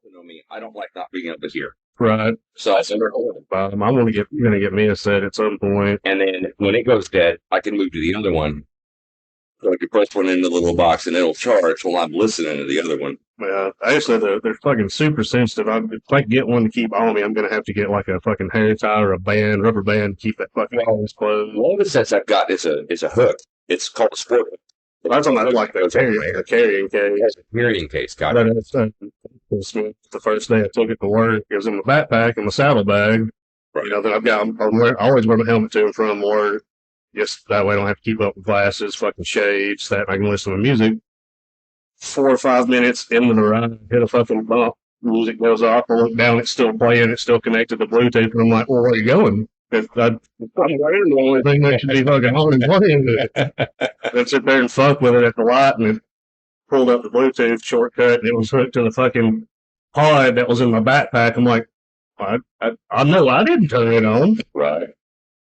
You know me, I don't like not being able to hear. Right. So I'm gonna get me a set at some point. and then when it goes dead, I can move to the other one. So I can press one in the little box and it'll charge while I'm listening to the other one. Yeah, actually, they're fucking super sensitive. If I get one to keep on me, I'm gonna have to get like a fucking hair tie or a band, rubber band, to keep that fucking always closed. One of the sets I've got is a hook. It's called a sport hook. That's on that like the carrying case. It has a carrying case. Got But it. it's, the first day I took it to work, it was in my backpack and my saddlebag. You know, that I've got, I always wear my helmet to and from work. Just that way I don't have to keep up with glasses, fucking shades, that I can listen to music. 4 or 5 minutes into the ride, hit a fucking bump. Music goes off. I look down, it's still playing, it's still connected to Bluetooth, and I'm like, well, where are you going? I'm the only thing that should be fucking on and playing. Then sit there and fuck with it at the light, and it pulled up the Bluetooth shortcut, and it was hooked to the fucking pod that was in my backpack. I'm like, I know I didn't turn it on. Right.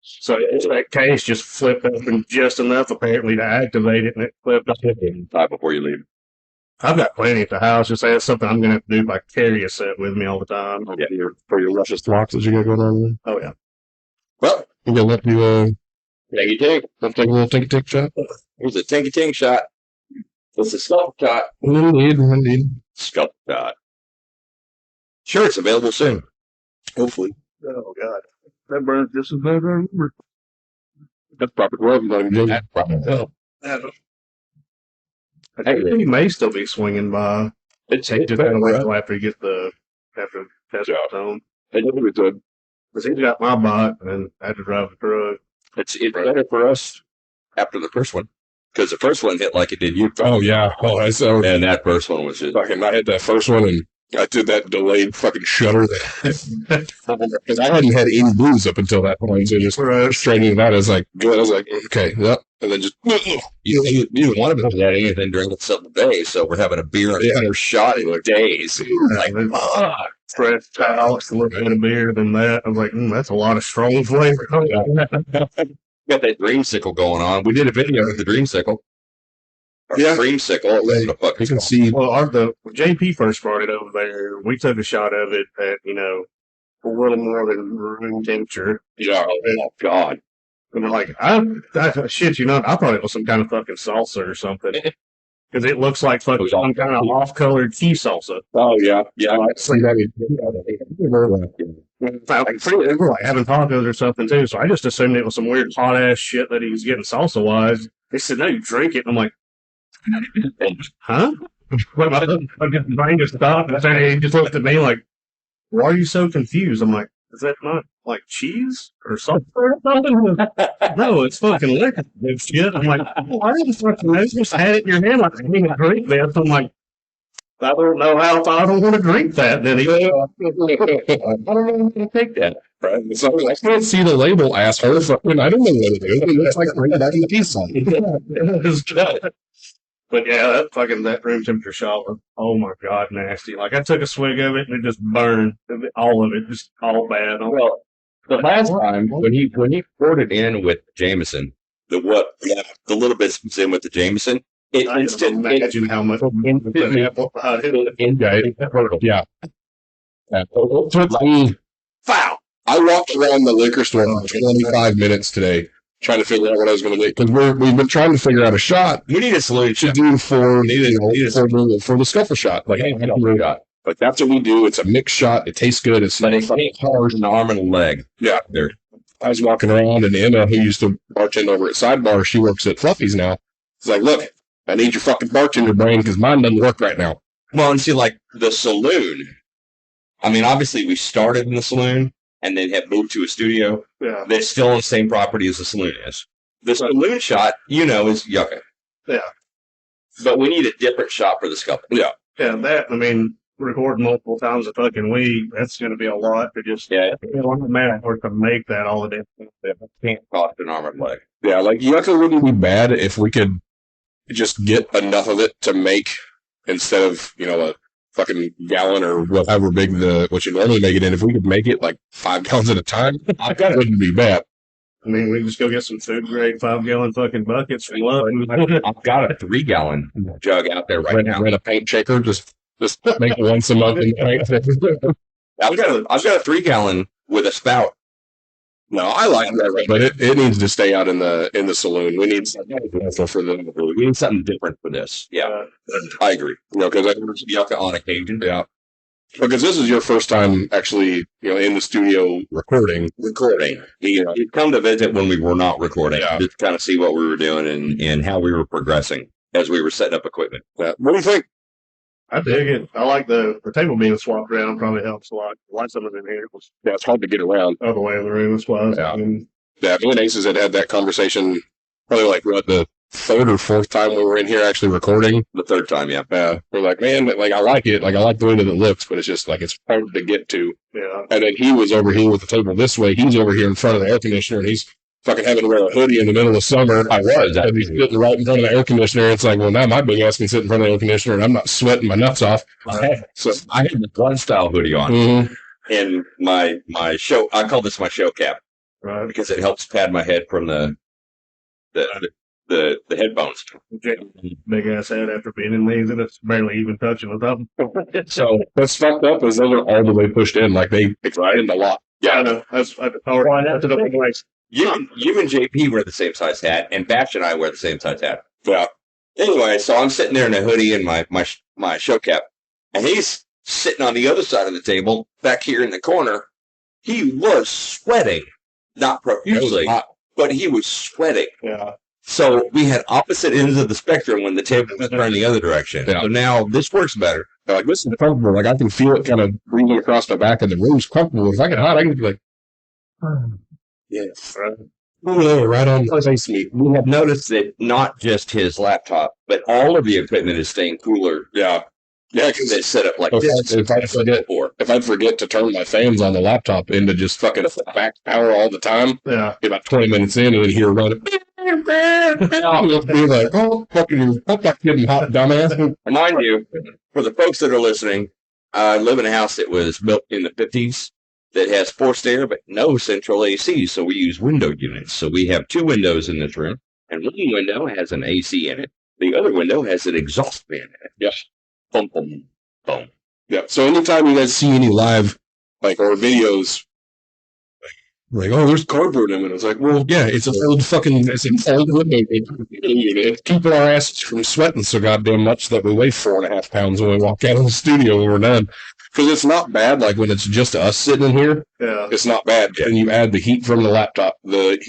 So that case just flipped open just enough, apparently, to activate it, and it flipped off. Time before you leave. I've got plenty at the house. Just that's something I'm going to have to do if I carry a set with me all the time. Yeah. For your luscious flocks that you got going on. Oh, yeah. Well, I'm gonna let you tanky tank. let's take a little tinky shot. Here's a tanky tank shot. It's a skull shot. Indeed. Skull shot. Sure, it's available soon. Hopefully. Oh, God. That burns just as bad as I remember. That's proper. Well, not even That's probably I think he may still be swinging by. it's Just gotta wait until after he gets after the test Yeah. is home. it's a Because he's got my bike, and I had to drive the truck. it's better for us after the first one because the first one hit like it did you. oh yeah. Oh, I saw. And that first one was just Fucking, I had that first one and I did that delayed fucking shutter because I hadn't had any blues up until that point. So just straightening that, I was like, good. I was like, okay, yep. And then just you didn't want to be at anything during the 7 days, so we're having a beer and a shot in days. Like, Fresh towels, a little bit of beer than that. I was like, that's a lot of strong flavor. got that dreamsicle going on. We did a video with the dreamsicle. Yeah. Dreamsicle. What the fuck you is can called? see. Well, when JP first brought it over there, we took a shot of it at, a little more than room temperature. Yeah, oh God. And like, I shit you not, I thought it was some kind of fucking salsa or something. Because it looks like fucking some kind of off-colored key salsa. Oh yeah, yeah. I see that. They were like having tacos or something too, so I just assumed it was some weird hot-ass shit that he was getting salsa-wise. They said, no, you drink it. And I'm like, huh? But my brain just stopped, and he just looked at me like, why are you so confused? I'm like, is that not like cheese or something? No, it's fucking liquor shit. I'm like, why did the fucking know? Just had it in your hand like I need to drink this. I'm like, I don't know how I don't want to drink that. Then he I don't know how to take that. Right? It's like, I can't see the label, asshole. Fucking, I don't know what it is. It's like right back in the piece on. But yeah, that room temperature shot was, oh my God, nasty. Like I took a swig of it and it just burned, all of it, just all bad. Well, the last time when he poured it in with Jameson, the little bit in with the Jameson, it I just imagine how much Yeah. Foul. I walked around the liquor store for 25 minutes today trying to figure out what I was going to do because we've been trying to figure out a shot we need a solution to do for the scuffle shot. Like, hey, but that's what we do. It's a mixed shot. It tastes good. It's but it ain't hard an arm and a leg. Yeah. There. I was walking around and Emma, who used to bartend over at Sidebar, she works at Fluffy's now. It's like, look, I need your fucking bartender brain because mine doesn't work right now. Well, and see, like the saloon. I mean, obviously, we started in the saloon and then have moved to a studio. Yeah. That's still on the same property as the saloon is. The saloon shot, is yucca. Yeah. But we need a different shot for the scuffle. Yeah. Yeah, record multiple times a fucking week, that's going to be a lot to just, Yeah. I'm mad to make that all the day. It can't cost an arm and leg. Yeah, like yucca wouldn't be bad if we could just get enough of it to make instead of, a fucking gallon or whatever big what you normally make it in. If we could make it like 5 gallons at a time, it wouldn't be bad. I mean, we can just go get some food grade 5-gallon fucking buckets from Love. I've got a 3-gallon jug out there right now. Rent a paint shaker, just Just make it once a month. I've got a 3-gallon with a spout. No, I like that, but it needs to stay out in the saloon. We need something for them. We need something different for this. Yeah, I agree. Because yucca on occasion. Yeah, because this is your first time actually, in the studio recording. You'd come to visit when we were not recording, just to kind of see what we were doing and how we were progressing as we were setting up equipment. What do you think? I dig it. I like the table being swapped around. Probably helps a lot. Last time I was in here, it was it's hard to get around. Other way in the room. That's why I was me and Aces had that conversation probably like the third or fourth time we were in here actually recording. The third time, yeah. We're like, man, like I like it. Like I like the way that it lifts, but it's just like it's hard to get to. Yeah. And then he was over here with the table this way. He's over here in front of the air conditioner, and he's fucking having to wear a hoodie in the middle of summer. I was. And he's sitting right in front of the air conditioner. It's like, well, now my big ass can sit in front of the air conditioner, and I'm not sweating my nuts off. So I had the blood style hoodie on, and my show. I call this my show cap, right? Because it helps pad my head from the headphones. Big ass head after being in these, and it's barely even touching the top. So what's fucked up is those are all the way pushed in, like they extend a lot. Yeah, I know. That's You and JP wear the same size hat, and Vash and I wear the same size hat. Yeah. Anyway, so I'm sitting there in a hoodie and my show cap, and he's sitting on the other side of the table, back here in the corner. He was sweating, not profusely, but he was sweating. Yeah. So we had opposite ends of the spectrum when the table was turned the other direction. Yeah. So now this works better. Like, this is comfortable. Like, I can feel it kind of breathing across my back, and the room's comfortable. If I get hot, I can be like, yes. Right on the face meat. We have noticed that not just his laptop, but all of the equipment is staying cooler. Yeah. Yeah, because it's set up like this. If I forget to turn my fans on the laptop into just fucking back power all the time, be about 20 minutes in and then hear running. I'll be like, oh, fucking, I'm not getting hot, dumbass. Mind you, for the folks that are listening, I live in a house that was built in the 50s that has forced air, but no central AC. So we use window units. So we have 2 windows in this room, and one window has an AC in it. The other window has an exhaust fan in it. Yes. Boom, boom, boom. Yeah. So anytime you guys see any live, or videos, like, oh, there's cardboard in it. It's like, well, yeah, it's an old window. It's keeping our asses from sweating so goddamn much that we weigh 4.5 pounds when we walk out of the studio when we're done. Because it's not bad, like when it's just us sitting in here. Yeah. It's not bad. And you add the heat from the laptop, the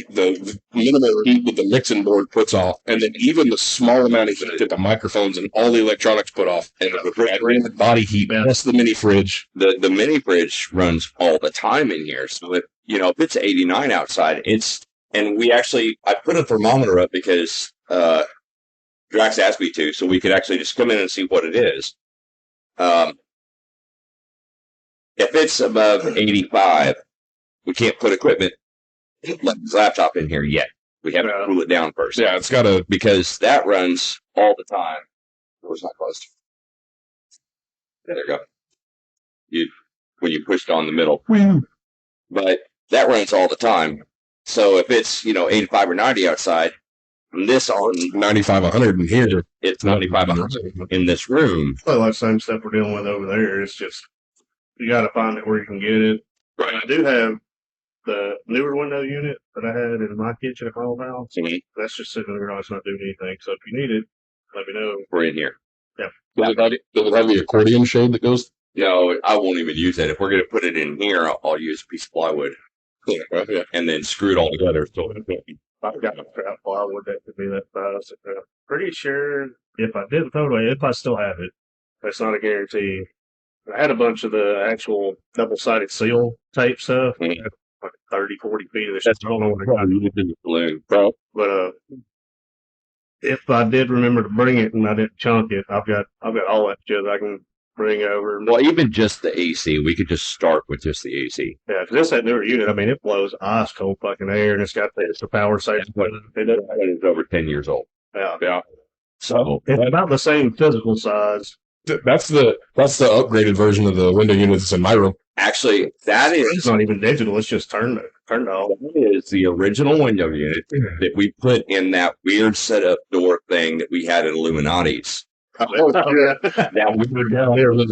minimal heat that the mixing board puts off, and then even the small amount of heat that the microphones and all the electronics put off, and the body heat, plus the mini fridge. The mini fridge runs all the time in here. So if it's 89 outside, I put a thermometer up because Drax asked me to, so we could actually just come in and see what it is. If it's above 85, we can't put equipment like this laptop in here yet. We have to cool it down first. Yeah, it's got to, because that runs all the time. Where's my closed? There you go. When you push it on the middle. But that runs all the time. So if it's, 85 or 90 outside, from this on 95, 100 in here, it's 95, 100 in this room. Probably like the same stuff we're dealing with over there. It's just, you got to find it where you can get it. Right. I do have the newer window unit that I had in my kitchen at my old house. Mm-hmm. That's just sitting there. It's not doing anything. So if you need it, let me know. We're in here. Yeah. Does it have the accordion shade that goes? No, I won't even use that. If we're going to put it in here, I'll use a piece of plywood. Yeah. And then screw it all together. So I've got a crap plywood that could be that size. Pretty sure if I did throw it away, if I still have it, that's not a guarantee. I had a bunch of the actual double-sided seal tape stuff. Mm-hmm. Like 30, 40 feet of this. I don't know what I got. But if I did remember to bring it and I didn't chunk it, I've got all that shit I can bring over. Well, even just the AC, we could just start with just the AC. Yeah, because that newer unit, I mean, it blows ice cold fucking air, and it's got the power safe. It's over 10 years old. Yeah. So it's about the same physical size. That's the upgraded version of the window unit that's in my room. Actually, it's not even digital. It's just turned off. That is the original window unit that we put in that weird setup door thing that we had at Illuminati's. That window down there, and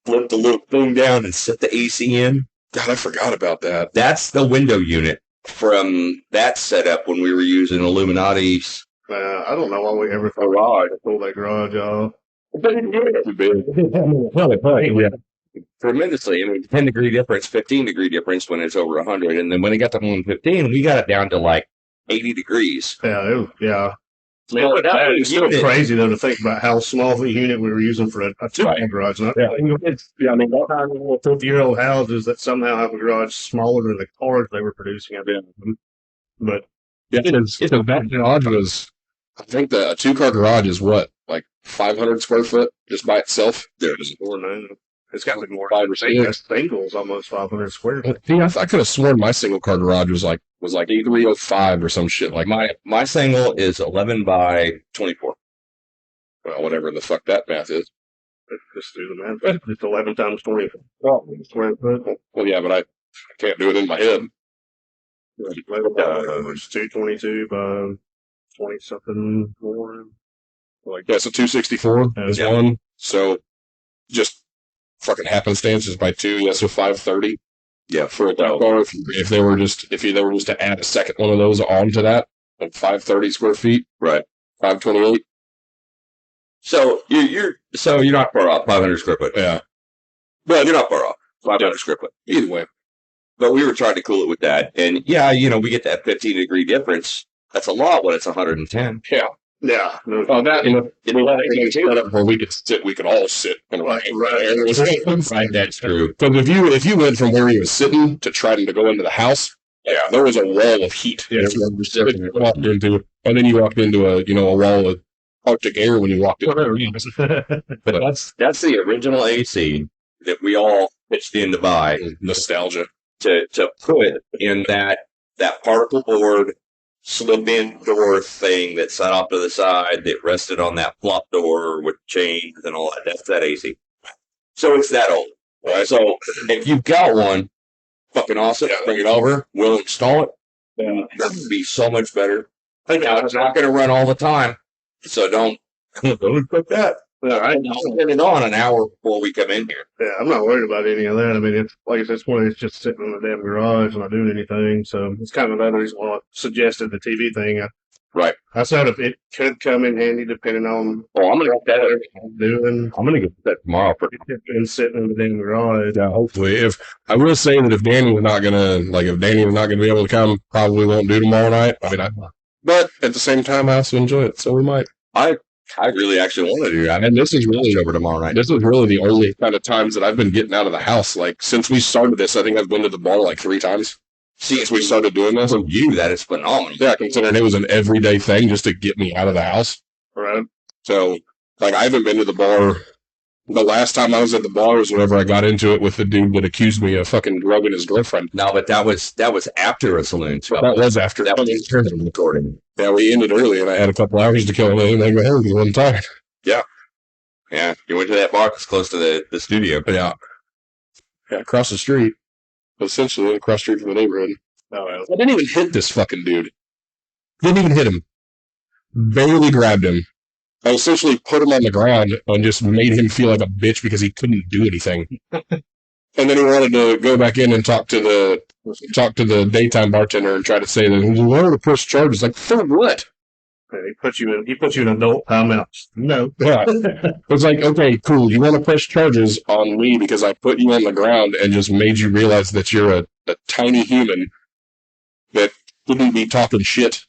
flip the little thing down and set the AC in. God, I forgot about that. That's the window unit from that setup when we were using Illuminati's. I don't know why we ever thought to pull that garage off. Tremendously. I mean, 10-degree difference, 15-degree difference when it's over 100. And then when it got to 115, we got it down to like 80 degrees. Yeah. It's still crazy, though, to think about how small the unit we were using for a two-car garage. I mean, 50-year-old houses that somehow have a garage smaller than the cars they were producing. But that garage was, I think the two-car garage is what, like 500 square foot just by itself? There it is. It's got like more. 5 or 6. Single's almost 500 square. I could have sworn my single car garage was like 305 or some shit. Like my single is 11 by 24. Well, whatever the fuck that math is. Just do the math. It's 11 times 24. Well, yeah, but I can't do it in my head. It's 222 by 20 something more. Like that's a 264 is one. So just fucking happenstance is by 2. Yeah, so 530. Yeah, for a car. If they were just to add a second one of those onto that, like 530 square feet, right? 528. So you're not far off 500 square foot. Yeah, but you're not far off 500 square foot either way. But we were trying to cool it with that, and yeah, we get that 15-degree difference. That's a lot when it's 110. Yeah. Yeah. Oh, that where we could all sit and right. Right, that's true. Because if you went from where he was sitting to trying to go into the house, yeah, there was a wall of heat. Yeah, you walked into, and then you walked into a wall of Arctic air when you walked in. But that's the original AC that we all pitched in to buy. Nostalgia to put in that particle board slip-in door thing that sat off to the side that rested on that flop door with chains and all that. That's that AC. So it's that old. Right? So if you've got one, fucking awesome. Yeah, bring it over. We'll install it. That would be so much better. Now, it's not going to run all the time. So don't put that. I'll turn it on an hour before we come in here. Yeah, I'm not worried about any of that. I mean, it's like I said, it's just sitting in the damn garage and not doing anything. So it's kind of another reason why I suggested the TV thing. Right. I said if it could come in handy depending on. Oh, I'm gonna get that. I'm gonna get that tomorrow. And sitting in the damn garage. Yeah, hopefully. If I will say that if Danny was not gonna be able to come, probably won't do tomorrow night. I mean, but at the same time, I also enjoy it, so we might. I really actually want to do that. And this is really over tomorrow night. This is really the only kind of times that I've been getting out of the house. Like, since we started this, I think I've been to the bar like 3 times. Since we started doing this. For you, that is phenomenal. Yeah, considering it was an everyday thing just to get me out of the house. Right. So, like, I haven't been to the bar. The last time I was at the bar was whenever I got into it with the dude that accused me of fucking drugging his girlfriend. No, but that was after a saloon. So that was after. That was the recording. Yeah, we ended early, and I had a couple hours to kill, and then I wasn't tired. Yeah. Yeah, you went to that bar that's close to the studio. Yeah. Yeah, across the street. Essentially, across the street from the neighborhood. Oh, well. I didn't even hit this fucking dude. Didn't even hit him. Barely grabbed him. I essentially put him on the ground and just made him feel like a bitch because he couldn't do anything. And then he wanted to go back in and talk to the daytime bartender and try to say that he wanted to press charges. Like, for what? He put you in adult timeout. No. Yeah. It's like, okay, cool. You want to press charges on me because I put you on the ground and just made you realize that you're a tiny human that shouldn't be talking shit.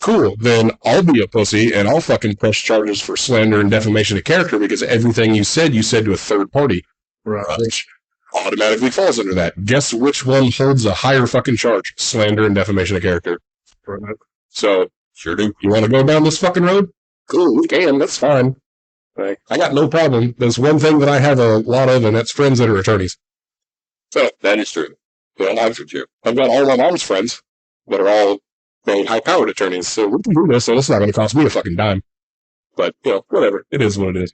Cool. Then I'll be a pussy and I'll fucking press charges for slander and defamation of character because everything you said to a third party. Right. Which automatically falls under that. Guess which one holds a higher fucking charge? Slander and defamation of character. Right. So, sure do. You want to go down this fucking road? Cool, we can. That's fine. Right. I got no problem. There's one thing that I have a lot of, and that's friends that are attorneys. So, that is true. Well, I've got all my mom's friends that are all very high-powered attorneys, so we can do this, and it's not going to cost me a fucking dime. But, whatever. It is what it is.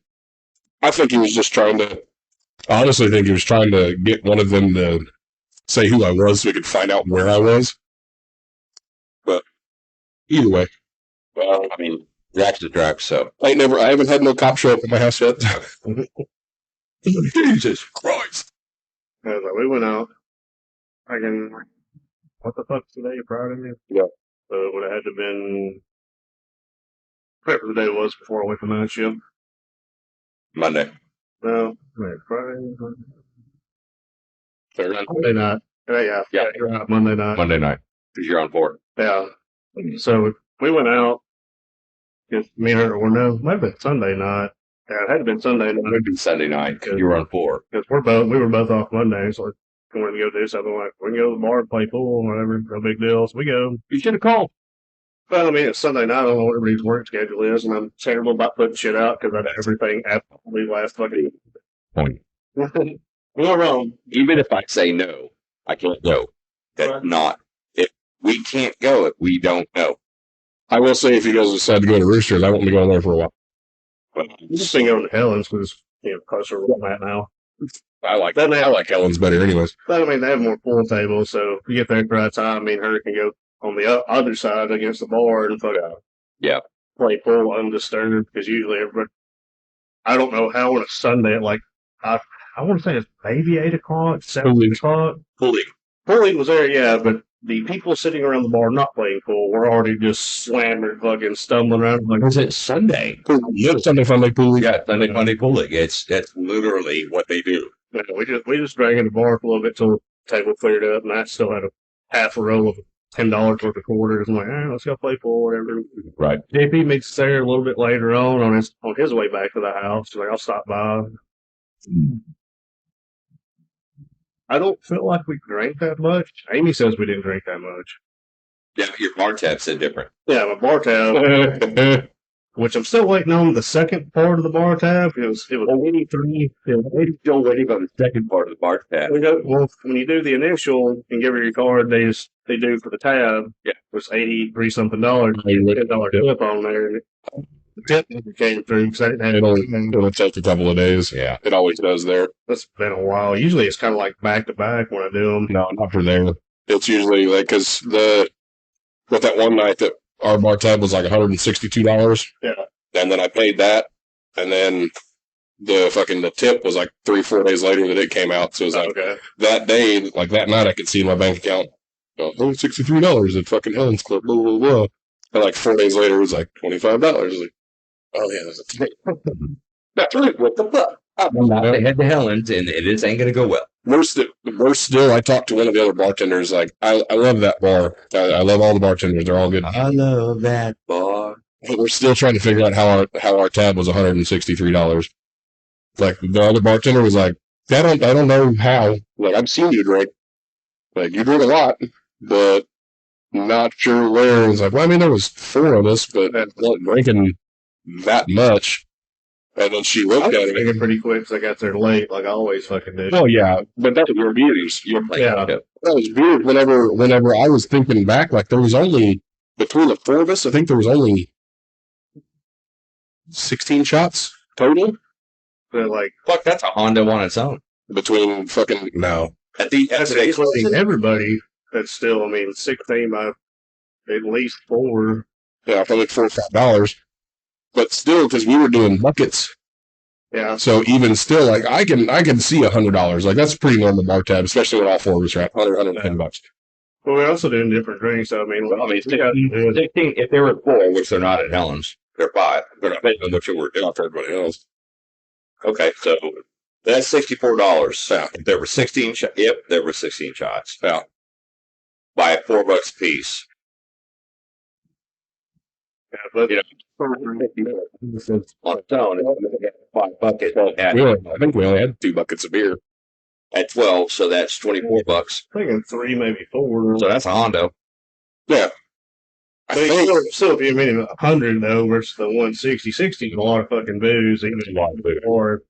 I think he was just I honestly think he was trying to get one of them to say who I was so we could find out where I was. But either way. Well, I mean, Jack's the truck, so. I haven't had no cop show up at my house yet. Jesus Christ. Like, we went out. What the fuck's today? Friday? Yeah. So it would have had to been whatever the day was before I went to night shift. Monday. No, wait, Friday. Thursday. Monday night. Yeah, you're right. Monday night. Monday night. Because you're on 4. Yeah. So we went out. Just me and her, or no, might have been Sunday night. Yeah, it had to have been Sunday night. It would be Sunday night because you were on 4. Because we were both off Monday, so we wanted to go do something like, we can go to the bar, play pool, whatever, no big deal. So we go. You should have called. Well, I mean, it's Sunday night. I don't know what everybody's work schedule is, and I'm terrible about putting shit out because I do everything absolutely last fucking Point. We're not wrong. Even if I say no, I can't go. That's Right. not. If we can't go, if we don't know. I will say, if you guys decide to go to Roosters, I won't be going there for a while. But I've just been going to Helen's because, closer where I'm at now. I like Helen's better, anyways. But I mean, they have more pool tables, so if you get there at the right time, me and her can go on the other side against the bar and play pool undisturbed. Because usually everybody, I don't know how on a Sunday at like I want to say it's maybe 8 o'clock, 7 o'clock. Pool league. Pool league was there, yeah, but the people sitting around the bar not playing pool were already just slamming, fucking stumbling around. Like, Was it Sunday? Sunday Fun Lake Pool League. Yeah, Sunday Funday Pool League. That's literally what they do. we just drank in the bar for a little bit till the table cleared up, and I still had a half a roll of $10 worth of quarters. I'm like, let's go play pool, whatever. Right. JP meets us there a little bit later on his way back to the house. Like, I'll stop by. I don't feel like we drank that much. Amy says we didn't drink that much. Yeah, your bar tab said different. Yeah, my bar tab, which I'm still waiting on the second part of the bar tab. It was 83. Still waiting on the second part of the bar tab. Well, when you do the initial and give her your card, they do for the tab. Yeah, it was $83 something, $10 tip on there. The tip never came through because I didn't have It'll take a couple of days. Yeah, it always does there. That's been a while. Usually it's kind of like back to back when I do them. No, not for there. It's usually like because with that one night that our bar tab was like $162. Yeah, and then I paid that, and then the tip was like 3-4 days later that it came out. So it was like that day, like that night, I could see in my bank account $163 at fucking Helen's Club, blah blah blah. And like 4 days later, it was like $25. Like, oh yeah, that's a tip. That's right. What the fuck? They head to Helen's, and this ain't gonna go well. Worse still, I talked to one of the other bartenders. Like, I love that bar. I love all the bartenders. They're all good. I love that bar. But we're still trying to figure out how our tab was $163. Like, the other bartender was like, I don't know how. Like, I've seen you drink. Like, you drink a lot, but not sure where. It's like, well, I mean, there was 4 of us, but not drinking that much. And then she looked at me pretty quick because I got there late, like I always fucking do. Oh yeah, but that was your views. That was weird. Whenever I was thinking back, like there was only between the 4 of us, I think there was only 16 shots total. But like, fuck, that's a Honda on its own. Between fucking no, that's including everybody. That's still, I mean, 16 by at least 4. Yeah, for like $4 or $5. But still, because we were doing buckets. Yeah. So even still, like I can see $100. Like that's pretty normal bar tab, especially when all 4 of us are at $110. Well, we're also doing different drinks. So, I mean, 16. If they were 4, which they're not at Helen's, they're 5. They're not paying them for everybody else. Okay, so that's $64. Yeah. If there were 16 shots, there were 16 shots. Yeah. By $4 a piece. Yeah, but on its own, 5 buckets. I think we only had 2 buckets of beer at 12, so that's $24. I'm thinking 3, maybe 4. So that's a Hondo. Yeah. I think still if you mean 100 though versus the 160. 60 is a lot of fucking booze, even a lot of booze. Or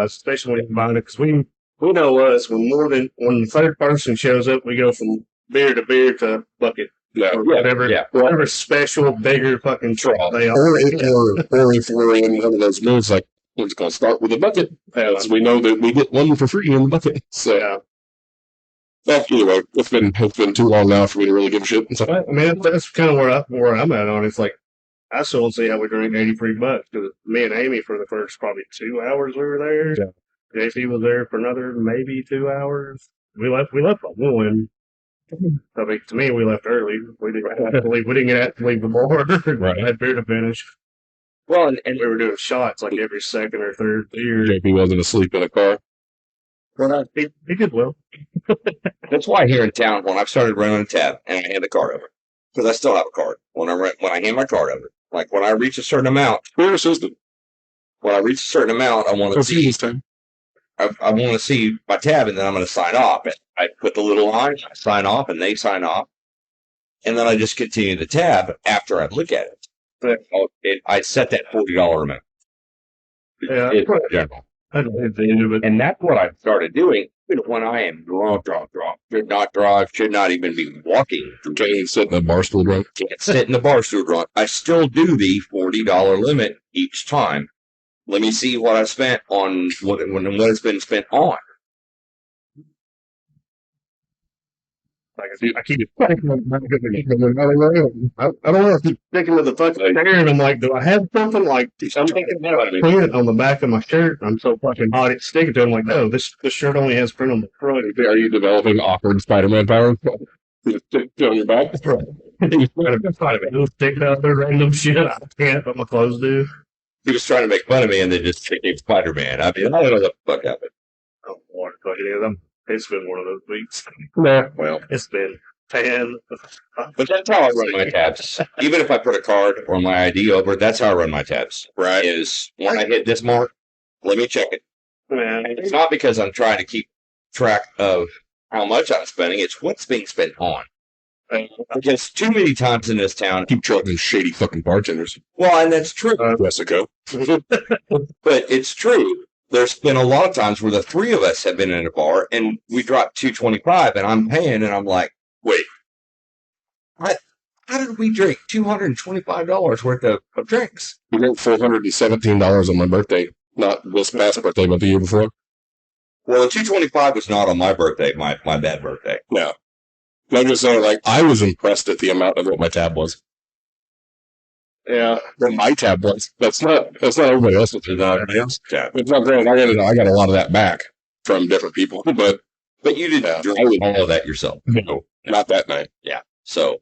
especially when you combine it, because we know us when the third person shows up, we go from beer to bucket. Whatever special bigger fucking truck they are. Or if we're in one of those moods, like we're just gonna start with a bucket, as we know that we get one for free in the bucket. So anyway, it's been too long now for me to really give a shit. So, I mean, that's kind of where I'm at on it. It's like I still don't see how we drink $83 because me and Amy for the first probably 2 hours we were there. Yeah. JC was there for another maybe 2 hours. We left by 1. I mean, to me, we left early. We didn't have to leave. We didn't have to leave the bar. Right. I had beer to finish. Well, And we were doing shots like every second or third beer. JP wasn't asleep in the car. well, He did well. that's why here in town, when I've started running a tab and I hand the card over, because I still have a card. When I hand my card over, like when I reach a certain amount, Clear system. when I reach a certain amount, I want to see. this time. I want to see my tab, and then I'm going to sign off. And I put the little line, I sign off, and they sign off, and then I just continue the tab after I look at it. I set that $40 amount. Yeah, General. I don't think the end of it. And that's what I've started doing. When I am drunk, should not drive, should not even be walking. Can't sit in the bar stool drunk. Can't sit in the bar stool drunk. I still do the $40 limit each time. Let me see what I spent on what it's been spent on. I keep thinking of I don't know. I keep thinking of the fucking chair, and I'm like, do I have something like I'm thinking about print on the back of my shirt? I'm so fucking hot it's sticking to it. I'm like, no, this shirt only has print on the front. Are you developing awkward Spider-Man powers? Just stick on your back? That's right. It'll stick out there random shit. I can't, but my clothes do. He was trying to make fun of me and then just became Spider-Man. I mean, I don't know what the fuck happened. I don't want to it is. It's been one of those weeks. Nah. Well, It's been 10. but that's how I run my tabs. Even if I put a card or my ID over, that's how I run my tabs. Right. Is when I hit this mark, let me check it. Man, And it's not because I'm trying to keep track of how much I'm spending. It's what's being spent on. Because too many times in this town, Keep track of shady fucking bartenders. well, and that's true, Mexico. but it's true. There's been a lot of times where the three of us have been in a bar and we dropped $225 and I'm paying and I'm like, wait, how did we drink $225 worth of drinks? We drank $417 on my birthday. Not this past birthday, but the year before. Well, the $225 was not on my birthday, my bad birthday. No. I'm just saying, like, I was impressed at the amount of what my tab was. yeah. What my tab was. That's not everybody else's. Is that everybody else? Yeah. It's not great. I got a lot of that back from different people, but But you didn't drink all of that yourself. no, not that night. Yeah. So,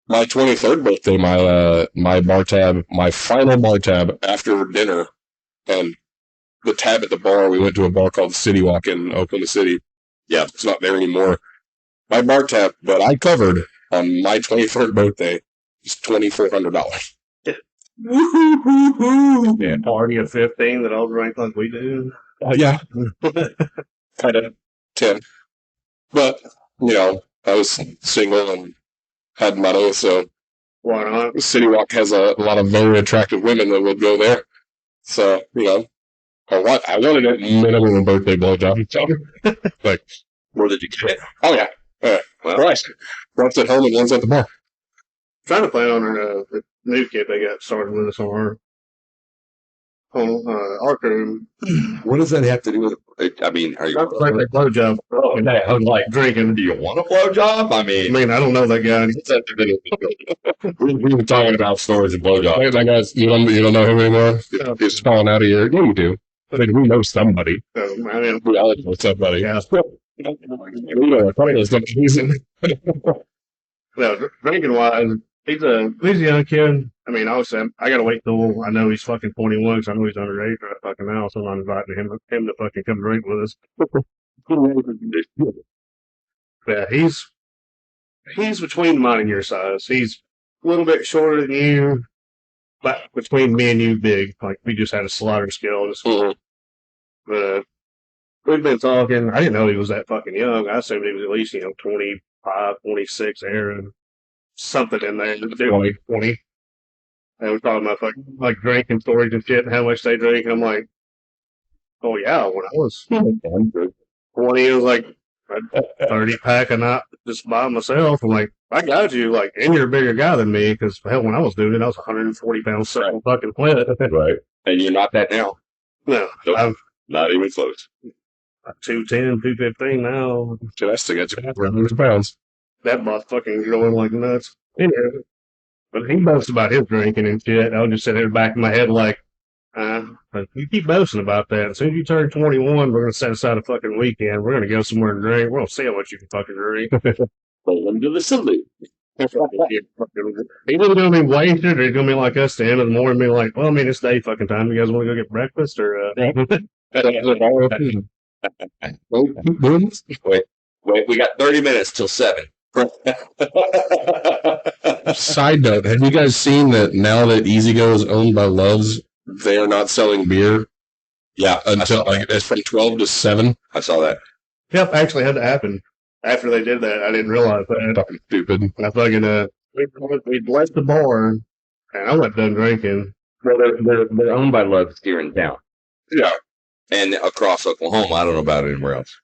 My 23rd birthday, my bar tab, my final bar tab after dinner, and the tab at the bar, we went to a bar called City Walk in Oklahoma City. Yeah, it's not there anymore. My bar tab that I covered on my 23rd birthday is $2,400. woo-hoo-hoo-hoo. Yeah. Party of 15 that all drank like we do. Yeah. Kind of 10. But, I was single and had money, so Why not? City Walk has a lot of very attractive women that would go there. So, I wanted a minimum birthday blowjob. So, Where did you get it? oh yeah. Well, Christ. One's at home and one's at the bar. Trying to plan on the new kid they got started with us on our crew. what does that have to do with it? I mean, are you Not like a blowjob. Oh, I'm like, Drinking. do you want a blowjob? I I mean, mean, I don't know that guy. We were talking about stories of blowjobs. that guy's, you don't know him anymore? He's falling out of your, yeah, you do. I mean, we know somebody. I mean, We all know somebody. yeah. We know somebody. No, drinking wise, he's a young kid. I mean, obviously, I gotta wait till I know he's fucking 21 because I know he's underage right fucking now. So I'm inviting him to fucking come drink with us. Yeah, he's between mine and your size. He's a little bit shorter than you, but between me and you, big. Like we just had a slaughter skill. But we've been talking. I didn't know he was that fucking young. I assumed he was at least 25, 26 there, and something in there. 20. And we're talking about fucking like drinking stories and shit and how much they drink. And I'm like, oh yeah, when I was 20, it was like a 30 pack a night just by myself. I'm like, I got you. Like, and you're a bigger guy than me because hell, when I was doing it, I was 140 pounds so fucking flat. Right. And you're not that now. No, Nope. I'm Not even close. 210, 215 now. So I still got 100 pounds. That butt fucking growing like nuts. Anyway, But he boasts about his drinking and shit. I'll just sit there back in my head like, but you keep boasting about that. As soon as you turn 21, we're going to set aside a fucking weekend. We're going to go somewhere and drink. We're going to see how much you can fucking drink. Welcome to the salute. He's either going to be wasted or he's going to be like us at the end of the morning, be like, well, I mean, it's day fucking time. You guys want to go get breakfast or? Wait, we got 30 minutes till 7. Side note: have you guys seen that now that Easy Go is owned by Love's, they are not selling beer? Yeah, until like it's from 12 to 7. I saw that. Yep, actually had to happen. After they did that, I didn't realize that. Fucking stupid. I fucking we left the bar, and I wasn't done drinking. Well, they're owned by Love's here in town. Yeah, and across Oklahoma, I don't know about anywhere else.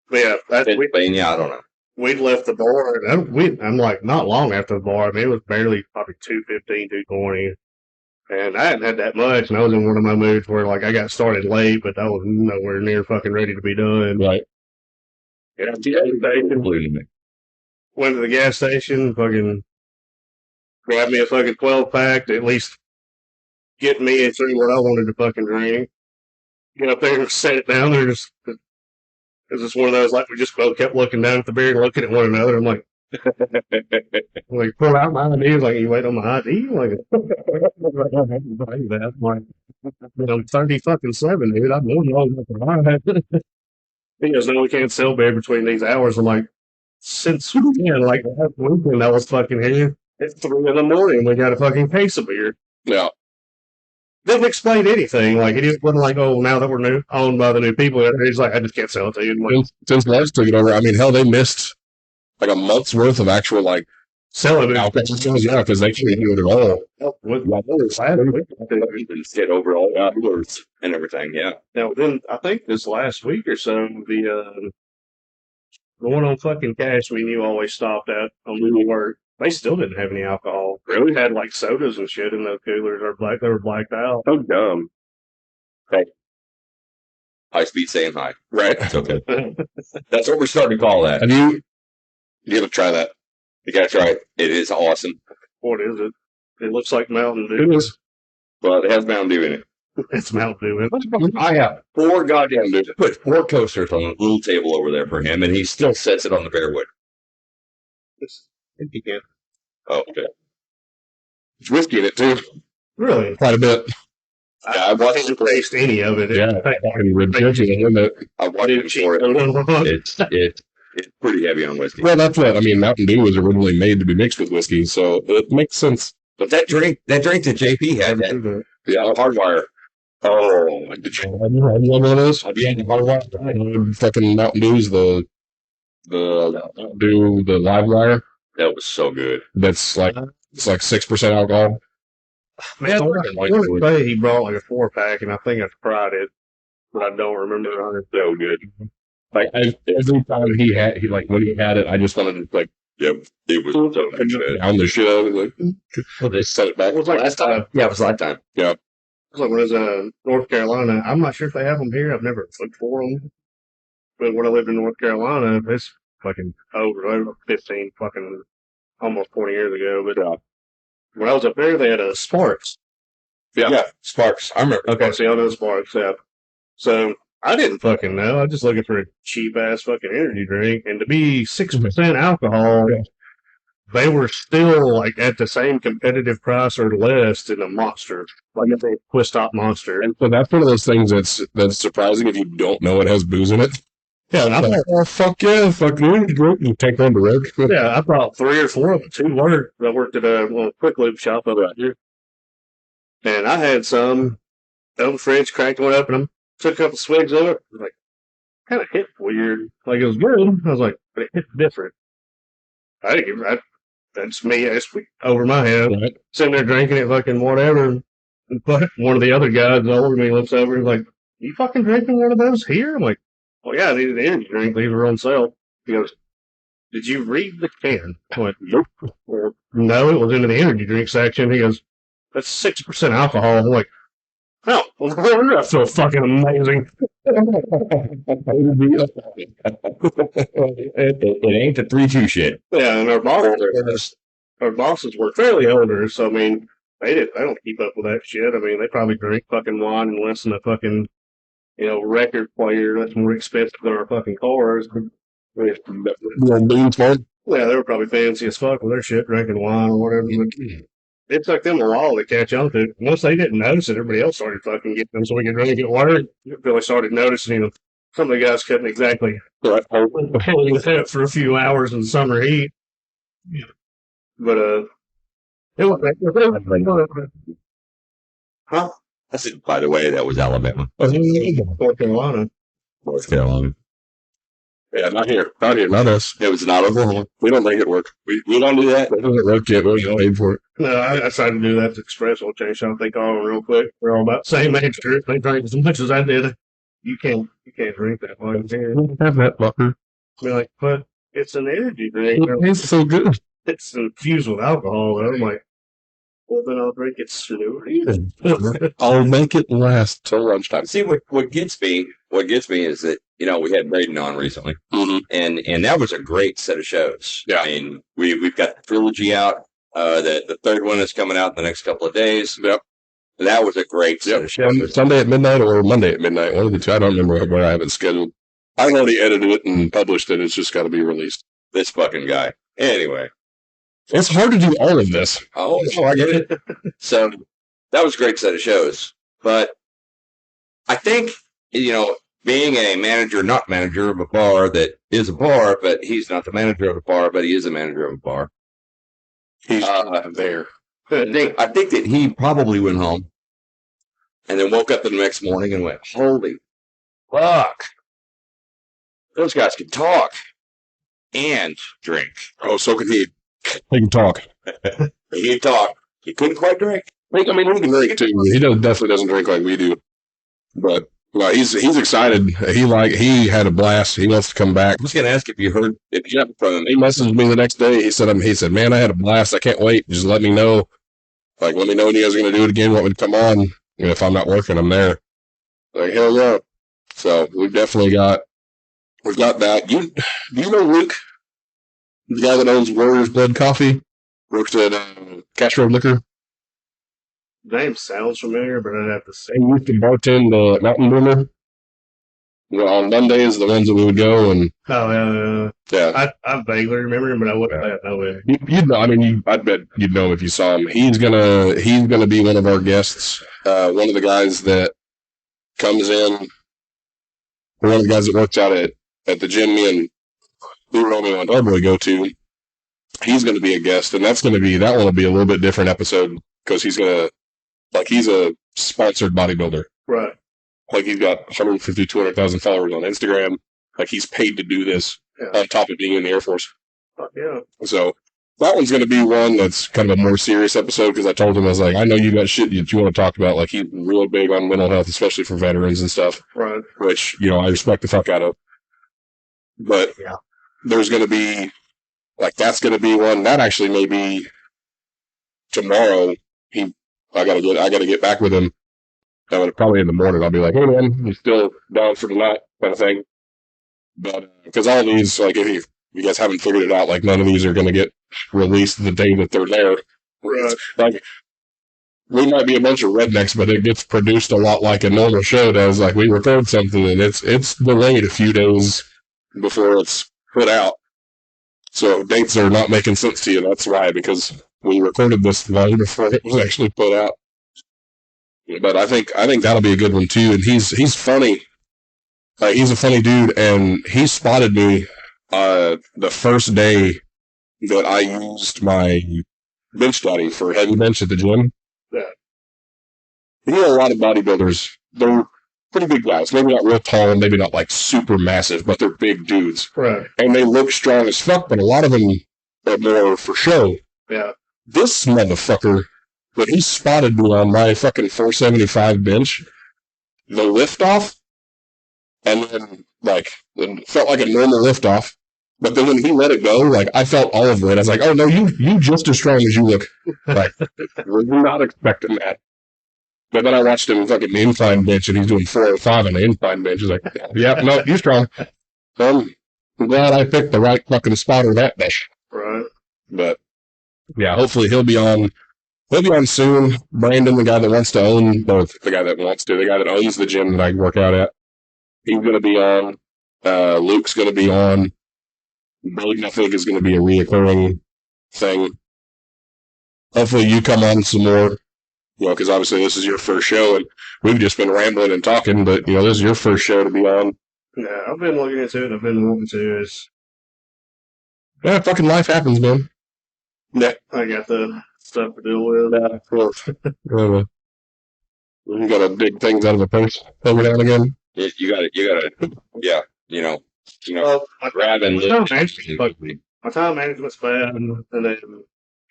But yeah, Pennsylvania, I don't know. We'd left the bar, and I'm like, not long after the bar. I mean, it was barely probably 2:15, 2:20. And I hadn't had that much, and I was in one of my moods where, like, I got started late, but I was nowhere near fucking ready to be done. right. Yeah, went to the gas station, fucking grabbed me a fucking 12-pack to at least get me through what I wanted to fucking drink. Get up there and set it down there. It was just one of those, like, we just both kept looking down at the beer and looking at one another. I'm like, pull out my ID. Like, you wait on my ID? Like, that. Like, I'm 30 fucking 7, dude. I'm moving on. He goes, no, we can't sell beer between these hours. I'm like, since like last weekend I was fucking here. It's 3 in the morning. We got a fucking case of beer. Yeah. Didn't explain anything. Like, it wasn't like, oh, now that we're owned by the new people, he's like, I just can't sell it to you. Like, since Love's took it over, I mean, hell, they missed like a month's worth of actual like selling it. Yeah, because they couldn't do it at all. Get over all the coolers and everything. Yeah. Now, then I think this last week or so, the one on fucking Cash we knew always stopped at on New Work. They still didn't have any alcohol. Really had like sodas and shit in those coolers. They were blacked out. So dumb. Okay. High speed saying hi. Right. That's okay. That's what we're starting to call that. You gotta try that. You gotta try it. It is awesome. What is it? It looks like Mountain It Dew. is. Well, it has Mountain Dew in it. It's Mountain Dew. I have 4 goddamn dudes. Put 4 coasters on a little table over there for him, and he still sets it on the bare wood. You can't. Oh, okay. There's whiskey in it too. Really? Quite a bit. Yeah, I watched didn't taste any of it. Yeah, fucking ridiculous, isn't it? I watched it for it. It's pretty heavy on whiskey. Well, that's what I mean. Mountain Dew was originally made to be mixed with whiskey, so it makes sense. But that drink that JP had, Yeah, Hardwire. Oh, did you have one of those? Have you had Hardwire? Fucking Mountain Dew's the Mountain Dew, the live wire. That was so good. That's like it's like 6% alcohol. Man, I want to say he brought like a 4-pack, and I think I tried it, but I don't remember. It's so good. Like every time he like when he had it, I just wanted to like, Yep, it was so good. down the shit out of it. Like, They set it back. It was like last time. Yeah, it was last time. Yeah. It was like when I was in North Carolina. I'm not sure if they have them here. I've never looked for them. But when I lived in North Carolina, it's fucking over 15 fucking almost 20 years ago. But when I was up there, they had a Sparks. Yeah, Sparks. I remember. Okay, so y'all know Sparks, yeah. So I didn't fucking know. I was just looking for a cheap ass fucking energy drink, and to be 6% alcohol, they were still like at the same competitive price or less than a Monster, like a Twist Top Monster. And so that's one of those things that's surprising if you don't know it has booze in it. Yeah, and I Like, oh fuck yeah, fucking energy drink. You take home to work. I brought 3 or 4 of them to work. I worked at a little quick lube shop over here, and I had some. Opened the fridge, cracked one open them, took a couple swigs of it. It was like, kind of hit weird. Like, it was good. I was like, but it hit different. That's me. It's over my head. Right. Sitting there drinking it, fucking whatever. But one of the other guys older than me looks over and is like, you fucking drinking one of those here? I'm like, well, yeah, I needed an energy drink. These were on sale. He goes, did you read the can? I went, nope. Or, no, it was into the energy drink section. He goes, that's 6% alcohol. I'm like, oh, well, that's so fucking amazing. It ain't the 3-2 shit. Yeah, and our bottle our bosses were fairly older, so I mean, they don't keep up with that shit. I mean, they probably drink fucking wine and listen to fucking, record player that's more expensive than our fucking cars. Yeah, beans, man. Yeah, they were probably fancy as fuck with their shit, drinking wine or whatever. But it took them a while to catch on to it. Once they didn't notice it, everybody else started fucking getting them so we could drink it water. Really started noticing, some of the guys couldn't exactly hold that for a few hours in the summer heat. But, it was, Huh? I said, by the way, that was Alabama. North Carolina. North Carolina. Yeah, not here. Not here. Not us. It was not Oklahoma. We don't make it work. We don't do that. It doesn't work yet. We don't aim for it. No, I decided to do that to express oil change. I think all real quick. We're all about the same age group. They drank as much as I did. You can't drink that much. Have that fucker. Be like, but it's an energy drink. It tastes so good. It's infused with alcohol. And I'm like, well, then I'll drink it slowly. I'll make it last till lunchtime. See, what gets me is that, we had Braden on recently, mm-hmm. and that was a great set of shows. Yeah. I mean, we've got the trilogy out. The third one is coming out in the next couple of days. Yep. That was a great set of shows. Sunday at midnight or Monday at midnight. One of the two. I don't remember where I have it scheduled. I've already edited it and published it. It's just got to be released. This fucking guy. Anyway. It's hard to do all of this. Oh, I get it. So that was a great set of shows. But I think, being a not manager of a bar that is a bar, but he's not the manager of a bar, but he is a manager of a bar. He's there. I think that he probably went home and then woke up the next morning and went, holy fuck. Those guys can talk and drink. Oh, so can he. He can talk. He can talk. He couldn't quite drink. He can drink too. He definitely doesn't drink like we do. But he's excited. He had a blast. He wants to come back. I was going to ask if you heard from him. He messaged me the next day. He said, man, I had a blast. I can't wait. Just let me know. Let me know when you guys are going to do it again. Want me to come on? If I'm not working, I'm there. Like, hell yeah. So we've got that. Do you know Luke? The guy that owns Warrior's Blood Coffee? Works at Cash Road Liquor? The name sounds familiar, but I'd have to say. He used to bartend the Mountain Boomer. On Mondays, the ones that we would go and. Oh, yeah. I vaguely remember him, but I wouldn't know it. You'd know. I mean, I bet you'd know if you saw him. He's gonna be one of our guests. One of the guys that comes in. One of the guys that works out at the gym me and Romy and Double go to. He's going to be a guest, and that one will be a little bit different episode because he's a sponsored bodybuilder. Right. Like he's got 150, 200,000 followers on Instagram. Like he's paid to do this on top of being in the Air Force. Yeah. So that one's going to be one that's kind of a more serious episode because I told him, I was like, I know you got shit that you want to talk about. Like he's real big on mental health, especially for veterans and stuff. Right. Which, I respect the fuck out of. But there's going to be, that's going to be one. That actually may be tomorrow. I got to get back with him. Probably in the morning. I'll be like, hey man, you still down for tonight, kind of thing. But because all these, if you guys haven't figured it out, none of these are going to get released the day that they're there. Right. We might be a bunch of rednecks, but it gets produced a lot like a normal show does. We record something and it's delayed a few days before it's put out. So dates are not making sense to you. That's why, because we recorded this long before it was actually put out. But I think that'll be a good one too. And he's funny. He's a funny dude, and he spotted me the first day that I used my bench daddy for heavy bench at the gym. Yeah. A lot of bodybuilders, they're pretty big guys. Maybe not real tall, maybe not super massive, but they're big dudes. Right. And they look strong as fuck, but a lot of them are more for show. Yeah. This motherfucker, when he spotted me on my fucking 475 bench, the lift off, and then it felt like a normal lift off. But then when he let it go, I felt all of it. I was like, oh no, you just as strong as you look. We're not expecting that. But then I watched him fucking incline bench, and he's doing 405 on the incline bench. He's like, yeah, no, you're strong. I'm glad I picked the right fucking spot on that bench. Right. But yeah, hopefully he'll be on. He'll be on soon. Brandon, the guy that wants to own, the guy that owns the gym that I work out at, he's going to be on. Luke's going to be on. Billy, I think, is going to be a reoccurring thing. Hopefully you come on some more. Because obviously this is your first show, and we've just been rambling and talking, but, this is your first show to be on. Yeah, I've been looking into it. I've been wanting to. Yeah, fucking life happens, man. Yeah, I got the stuff to deal with. Yeah, of course. You gotta dig things out of a purse every now and again. You gotta, yeah, grab and lift. My time management's bad, and then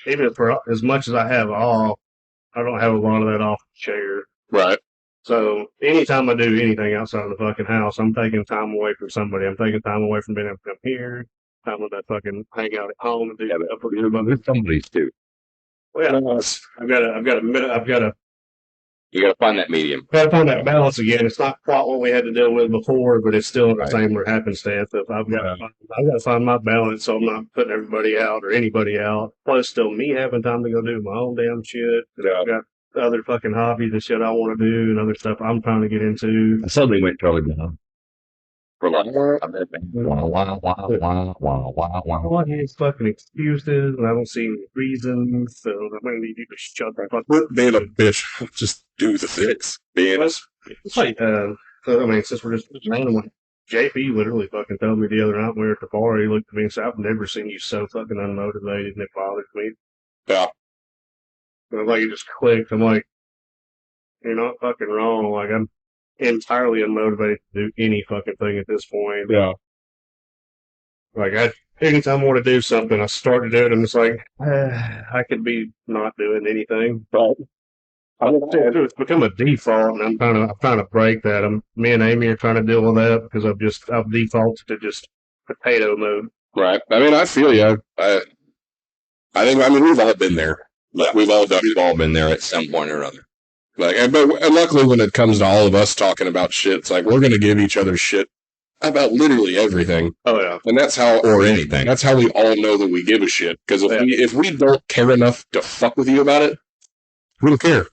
even for as much as I have off, I don't have a lot of that off the chair. Right. So anytime I do anything outside of the fucking house, I'm taking time away from somebody. I'm taking time away from being able to come here, time with that fucking hang out at home and do that for There's somebody's too. Well, yeah, You gotta find that medium. gotta find that balance again. It's not quite what we had to deal with before, but it's still the same happenstance. I've got to find my balance so I'm not putting everybody out or anybody out. Plus, still me having time to go do my own damn shit. Yeah. I've got other fucking hobbies and shit I want to do and other stuff I'm trying to get into. I suddenly went Charlie Brown. For like, All these fucking excuses, and I don't see any reasons. So I'm gonna need you to shut the fuck up. Being a bitch, just do the things. It's like, since we're just randomly, JP literally fucking told me the other night when we were at the bar, he looked at me and said, I've never seen you so fucking unmotivated, and it bothers me. Yeah. And like, it just clicked. I'm like, you're not fucking wrong. Like, I'm entirely unmotivated to do any fucking thing at this point. Yeah. Like, anytime I want to do something, I start to do it, and it's like, I could be not doing anything, but it's become a default, and I'm trying to break that. Me and Amy are trying to deal with that because I've defaulted to just potato mode. Right. I mean, I feel you. I think we've all been there. Like, we've all been there at some point or another. And luckily, when it comes to all of us talking about shit, it's like we're gonna give each other shit about literally everything. Oh yeah, and that's how anything. That's how we all know that we give a shit. Because if we don't care enough to fuck with you about it, we don't care.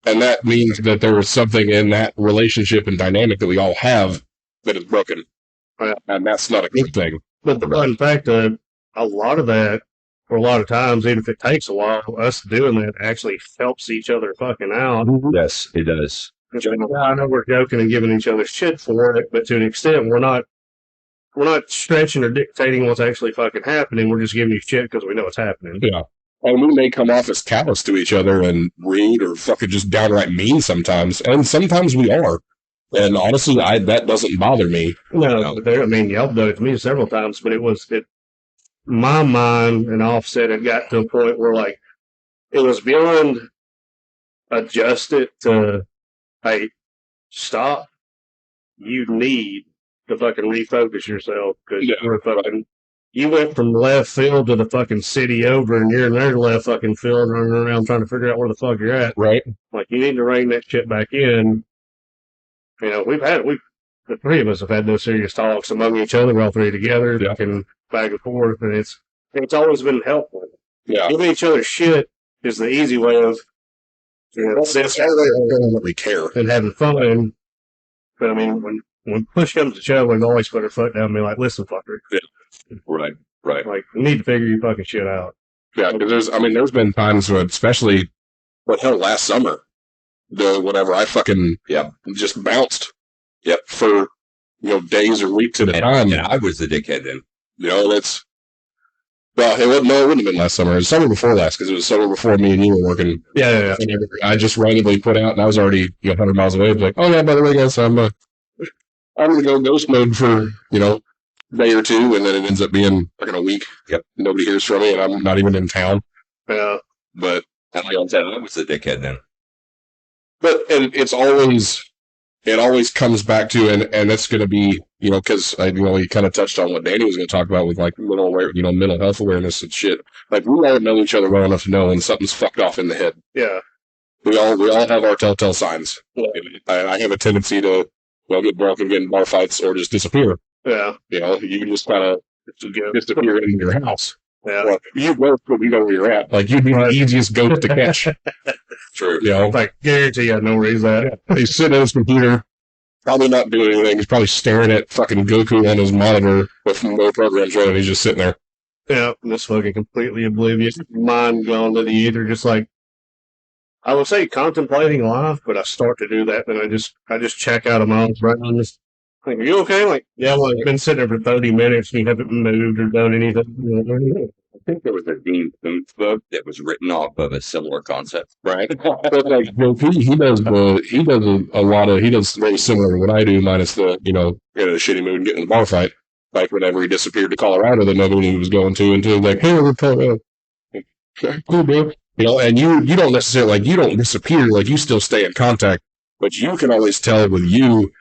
And that means that there is something in that relationship and dynamic that we all have that is broken. And that's not a good thing. But the fun fact of a lot of that, or a lot of times, even if it takes a while, us doing that actually helps each other fucking out. Yes, it does. I know we're joking and giving each other shit for it, but to an extent, we're not stretching or dictating what's actually fucking happening. We're just giving you shit because we know it's happening. Yeah. And we may come off as callous to each other and rude or fucking just downright mean sometimes. And sometimes we are. And honestly, that doesn't bother me. No, y'all done it to me several times, but my mind and offset had got to a point where, like, it was beyond adjust it to, hey, stop. You need to fucking refocus yourself because you went from left field to the fucking city over, and you're in their left fucking field running around trying to figure out where the fuck you're at. Right. Like, you need to rein that shit back in. The three of us have had those serious talks among each other, all three together, fucking back and forth, and it's always been helpful. Yeah. Giving each other shit is the easy way of we care and having fun. But I mean, when push comes to shove, we've always put our foot down and be like, listen, fucker. Yeah. Right. Like, we need to figure your fucking shit out. Yeah, because there's been times when, especially, last summer, whenever I fucking just bounced for days or weeks at a time. And I was the dickhead then. It wouldn't have been last summer. It was summer before last because it was summer before me and you were working. Yeah. I just randomly put out, and I was already 100 miles away. Like, oh yeah, by the way, guys, I'm gonna go ghost mode for a day or two, and then it ends up being a week. Yep. Nobody hears from me, and I'm not even in town. Yeah. But like I said, I was the dickhead then. But it always comes back to, and that's going to be, because we kind of touched on what Danny was going to talk about with mental health awareness and shit. Like, we all know each other well enough to know when something's fucked off in the head. Yeah. We all have our telltale signs. Yeah. I have a tendency to get drunk and get in bar fights or just disappear. Yeah. You just kind of disappear into your house. Yeah. Well, you both, but we know where you're at. Like, you'd be the easiest goat to catch. True. You know, Like, guarantee I know where he's at. he's sitting at his computer, probably not doing anything. He's probably staring at fucking Goku on his monitor with no programs running. He's just sitting there. Yeah, just fucking completely oblivious. Mind gone to the ether, just like, I would say contemplating life, but I start to do that, and I just check out of my own brain. I'm just like, are you okay? Like, yeah, well, I've been sitting there for 30 minutes and you haven't moved or done anything. I think there was a Dean Koontz book that was written off of a similar concept. Right. But like Goku, he does very similar to what I do, minus the, get in a shitty mood and get in a bar fight. Like whenever he disappeared to Colorado that nobody he was going to until like, hey, we're Colorado. Cool, bro. And you don't necessarily, like, you don't disappear, like, you still stay in contact, but you can always tell with you,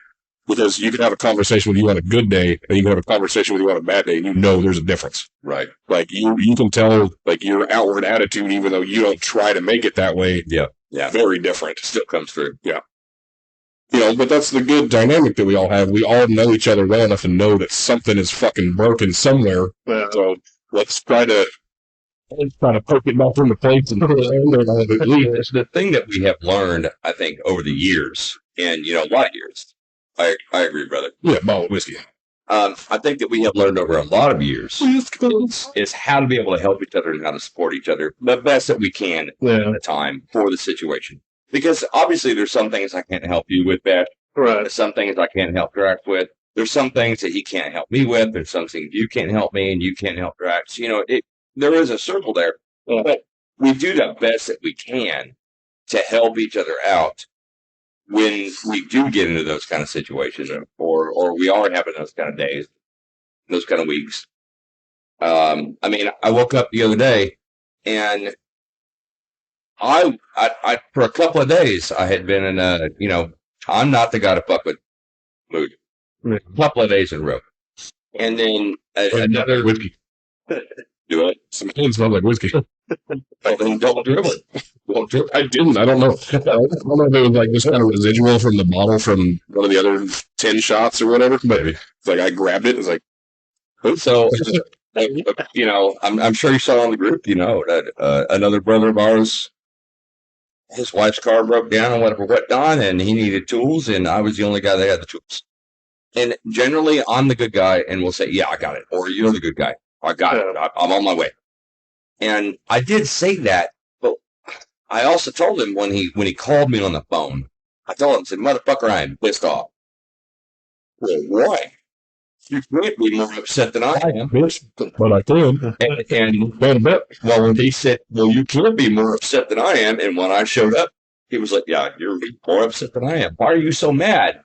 because you can have a conversation with you on a good day, and you can have a conversation with you on a bad day, and you know there's a difference. Right. Like, you can tell, like, your outward attitude, even though you don't try to make it that way. Yeah. Yeah. Very different. Still comes through. Yeah. But that's the good dynamic that we all have. We all know each other well enough to know that something is fucking broken somewhere. Yeah. So let's try to poke it back into place and put it in there. It's the thing that we have learned, I think, over the years, and a lot of years. I agree, brother. Yeah, bottle of whiskey. I think that we have learned over a lot of years is how to be able to help each other and how to support each other the best that we can at the time for the situation. Because obviously there's some things I can't help you with, Vash. Right. There's some things I can't help Drax with. There's some things that he can't help me with. There's some things you can't help me and you can't help Drax. There is a circle there, but we do the best that we can to help each other out when we do get into those kind of situations, or we are having those kind of days, those kind of weeks. I woke up the other day, and I for a couple of days I had been in a, I'm not the guy to fuck with mood. A couple of days in a row, and then another whiskey. Do it. Some hands smell like whiskey. Well, then don't dribble it. I didn't. I don't know. I don't know if it was like this kind of residual from the bottle from one of the other 10 shots or whatever. But it's like I grabbed it. It's like, so, I'm sure you saw on the group, that another brother of ours, his wife's car broke down and whatever went on, and he needed tools, and I was the only guy that had the tools. And generally, I'm the good guy, and we'll say, yeah, I got it. Or you're the good guy. I got it. I'm on my way. And I did say that, but I also told him when he called me on the phone, I told him, I said, motherfucker, I am pissed off. Well, why? You can't be more upset than I am. But I can. And he said, well, you can't be more upset than I am. And when I showed up, he was like, yeah, you're more upset than I am. Why are you so mad?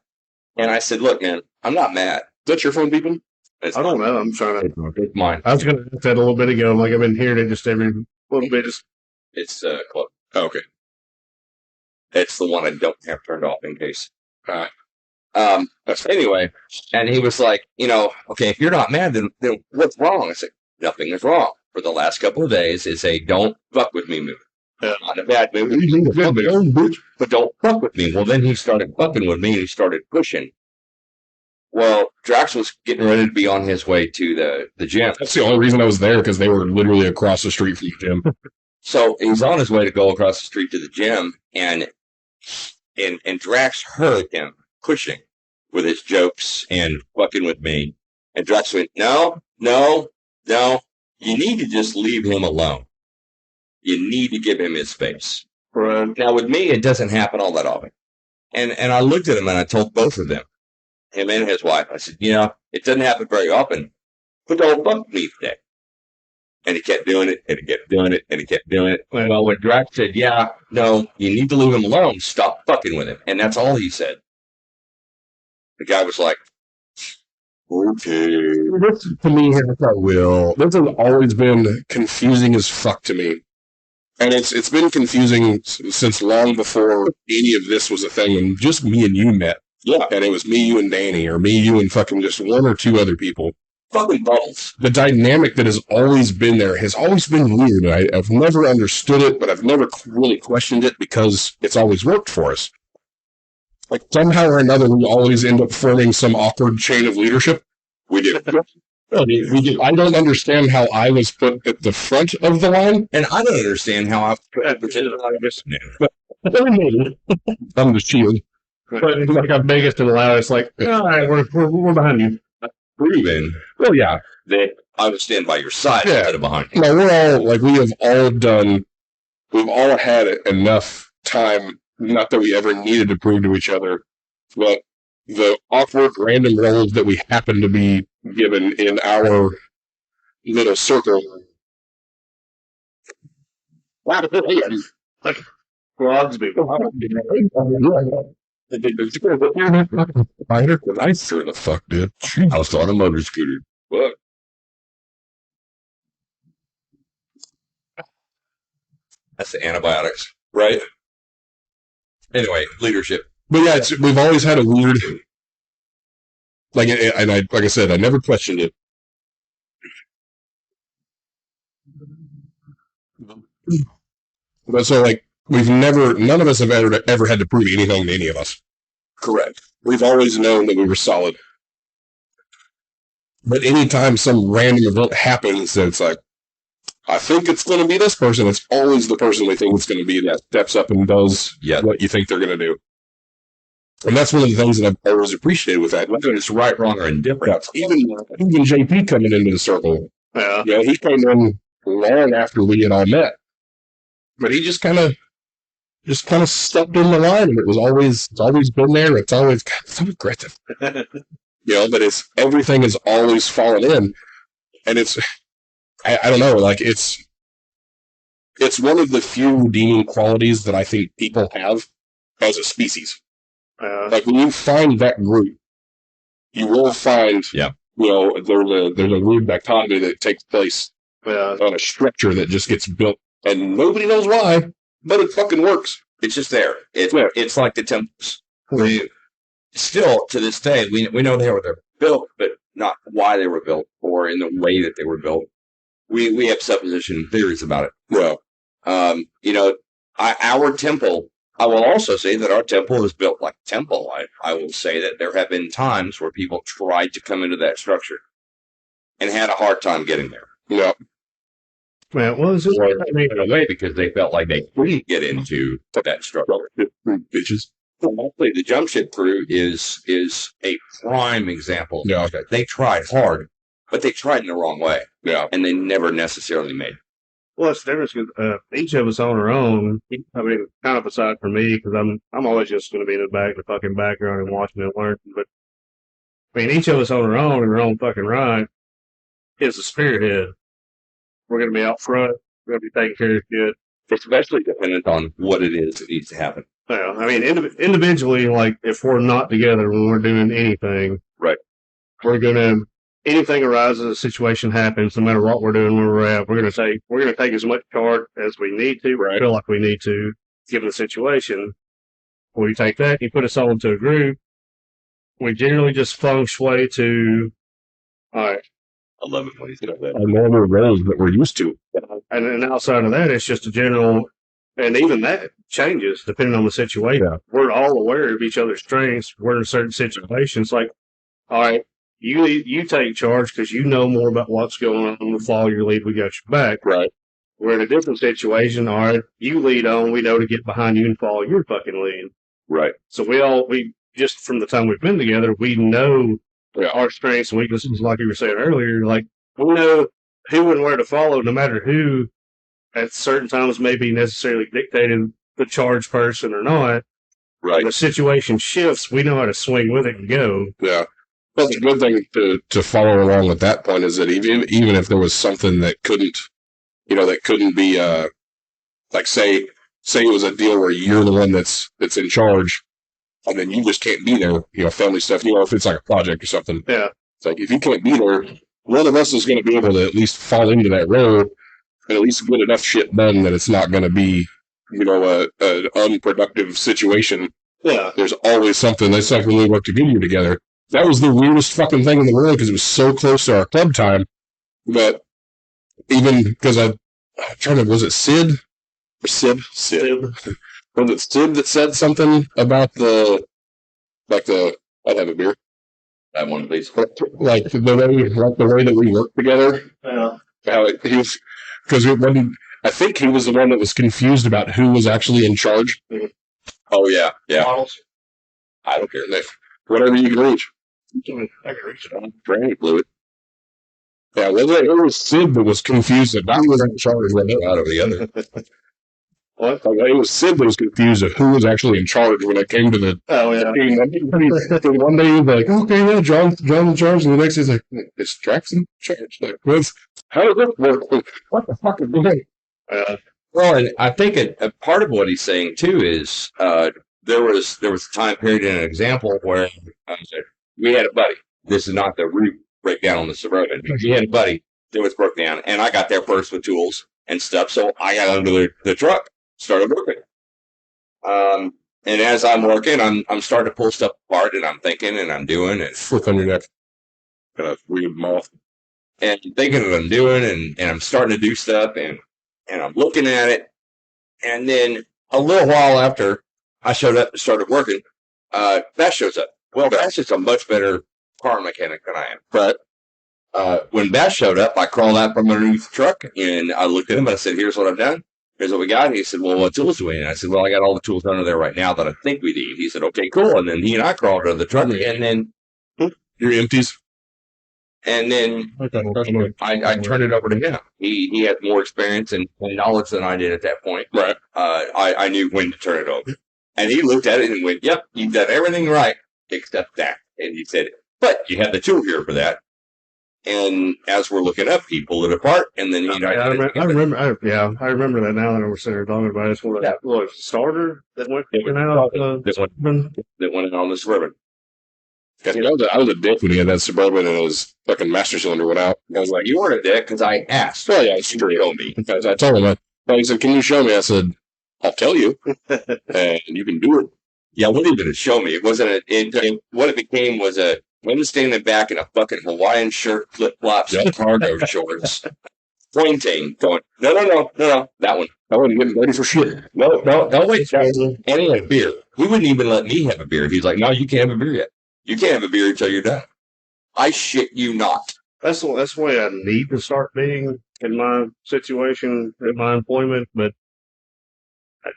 And I said, look, man, I'm not mad. Is that your phone beeping? I don't know. I'm trying to. It's mine. I was going to ask that a little bit ago. I'm like, I've been hearing it just every little bit. It's close. Oh, okay. It's the one I don't have turned off in case. Anyway, and he was like, okay, if you're not mad, then what's wrong? I said, nothing is wrong. For the last couple of days, it's a don't fuck with me mood. Not a bad mood, but don't fuck with me. Well, then he started fucking with me and he started pushing. Well, Drax was getting ready to be on his way to the gym. That's the only reason I was there, because they were literally across the street from the gym. So he's on his way to go across the street to the gym, and Drax heard him pushing with his jokes and fucking with me. And Drax went, no, you need to just leave him alone. You need to give him his space. Right. Now, with me, it doesn't happen all that often. And I looked at him and I told both of them, him and his wife, I said, it doesn't happen very often, but don't fuck me today. And he kept doing it, and he kept doing it, and he kept doing it. Well, when Drax said, yeah, no, you need to leave him alone, stop fucking with him. And that's all he said. The guy was like, okay. To me, I will. This has always been confusing as fuck to me. And it's been confusing since long before any of this was a thing, and just me and you met. Yeah. And it was me, you, and Danny, or me, you, and fucking just one or two other people. Fucking bubbles. The dynamic that has always been there has always been weird. I've never understood it, but I've never really questioned it because it's always worked for us. Like, somehow or another, we always end up forming some awkward chain of leadership. We do. No, we do. I don't understand how I was put at the front of the line. And I don't understand how I I'm the shield. But it's like I'm biggest and loudest. Like, all right, we're behind you. proven Well, yeah. that I would stand by your side instead of behind you. No, we're all like we've all had enough time. Not that we ever needed to prove to each other, but the awkward random roles that we happen to be given in our little circle. Rogsby. I sure the fuck did. I was on a motor scooter. What? That's the antibiotics, right? Anyway, leadership. But yeah, we've always had a weird, like I said, I never questioned it. But so like none of us have ever had to prove anything to any of us. Correct. We've always known that we were solid. But anytime some random event happens, it's like, I think it's going to be this person. It's always the person we think it's going to be that steps up and does what you think they're going to do. And that's one of the things that I've always appreciated with that. Whether it's right, wrong, or indifferent. Even JP coming into the circle. Yeah. You know, he came in long after we had all met. But he just kind of stepped in the line, and it's always been there. It's always so aggressive. You know, but everything has always fallen in. And I don't know, like it's one of the few redeeming qualities that I think people have as a species. Like when you find that group, you will find, you know, there's a weird dichotomy that takes place on a structure that just gets built, and nobody knows why, but it fucking works. It's just there. It's like the temples. Still, to this day, we know they're built, but not why they were built or in the way that they were built. We have supposition theories about it. Well, you know, our temple, I will also say that our temple is built like a temple. I will say that there have been times where people tried to come into that structure and had a hard time getting there. Yeah. Man, what was it? In a way, because they felt like they couldn't get into that structure. Bitches. Actually, the jump ship crew is a prime example. Yeah. They tried hard, but they tried in the wrong way. Yeah. And they never necessarily made it. Well, it's the difference because each of us on our own. I mean, kind of aside from me, because I'm always just going to be in the fucking background and watching and learning. But I mean, each of us on our own in our own fucking right is the spearhead. We're going to be out front. We're going to be taking care of shit. Especially dependent on what it is that needs to happen. Yeah, I mean, individually, like if we're not together when we're doing anything, right? We're going to. Anything arises, a situation happens, no matter what we're doing, where we're at, we're going to take as much charge as we need to, or feel like we need to, given the situation. When we take that, you put us all into a group, we generally just feng shui to, all right. I love it when you say that. Our normal roles that we're used to. And then outside of that, it's just a general, and even that changes depending on the situation. Yeah. We're all aware of each other's strengths. We're in certain situations, like, all right, you take charge because you know more about what's going on. We'll follow your lead. We got your back. Right. We're in a different situation. All right, you lead on. We know to get behind you and follow your fucking lead. Right. So we just from the time we've been together, we know our strengths and weaknesses. Like you were saying earlier, like we know who and where to follow, no matter who at certain times may be necessarily dictating the charge person or not. Right. When the situation shifts, we know how to swing with it and go. Yeah. Well, the good thing to follow along with that point is that even if there was something that couldn't be, like say it was a deal where you're the one that's in charge, and then you just can't be there, family stuff, if it's like a project or something. Yeah. It's like, if you can't be there, one of us is going to be able to at least fall into that road and at least get enough shit done that it's not going to be, an unproductive situation. Yeah. There's always something. That's like when we worked together. That was the weirdest fucking thing in the world because it was so close to our club time. But even because I'm trying to, was it Sid? Or Sib? Sid. Was it Sid that said something about I'd have a beer. That one, please. Like the way that we work together. Yeah. How he was, because I think he was the one that was confused about who was actually in charge. Oh yeah, yeah. Models. I don't care. Whatever you can reach. I can reach it. Granny blew it. Yeah, it was Sid that was confused about who was in charge when Out of the other. What? It was Sid that was confused of who was actually in charge when it came to the team. One day he's like, okay, yeah, John's in charge, and the next he's like, is Drax in charge? Like, how does this work? What the fuck is going on? Well, and I think a part of what he's saying too is there was a time period in an example where we had a buddy. This is not the root breakdown on the Suburban. We had a buddy that was broke down, and I got there first with tools and stuff, so I got under the truck, started working. And as I'm working, I'm starting to pull stuff apart, and I'm thinking, and I'm doing, and Foot on your neck. Got a weird moth. And thinking what I'm doing, and I'm starting to do stuff, and I'm looking at it, and then a little while after I showed up and started working, Vash shows up. Well, Vash is a much better car mechanic than I am. But when Vash showed up, I crawled out from underneath the truck, and I looked at him, and I said, here's what I've done. Here's what we got. And he said, well, what tools do we need? And I said, well, I got all the tools under there right now that I think we need. He said, okay, cool. And then he and I crawled under the truck, and then Your empties. And then I turned it over to him. He had more experience and knowledge than I did at that point. Right. I knew when to turn it over. And he looked at it and went, yep, you've done everything right except that. And he said, but you have the tool here for that. And as we're looking up, he pulled it apart, and then I remember that now that we're sitting here talking about it. It's what a starter that went out. That went on the Suburban. I was a dick when he had that Suburban and his fucking master cylinder went out. I was like, you weren't a dick because I asked. Oh, yeah, it's true. Show me. Because I told him that. Well, he said, can you show me? I said, I'll tell you. And you can do it. Yeah, what did it show me? It wasn't what it became was a woman standing back in a fucking Hawaiian shirt, flip-flops, and cargo shorts, pointing, going, no, that one. I wasn't getting ready for shit. No, wait. And he had a beer. He wouldn't even let me have a beer. He's like, no, you can't have a beer yet. You can't have a beer until you're done. I shit you not. That's the way I need to start being in my situation, in my employment, but I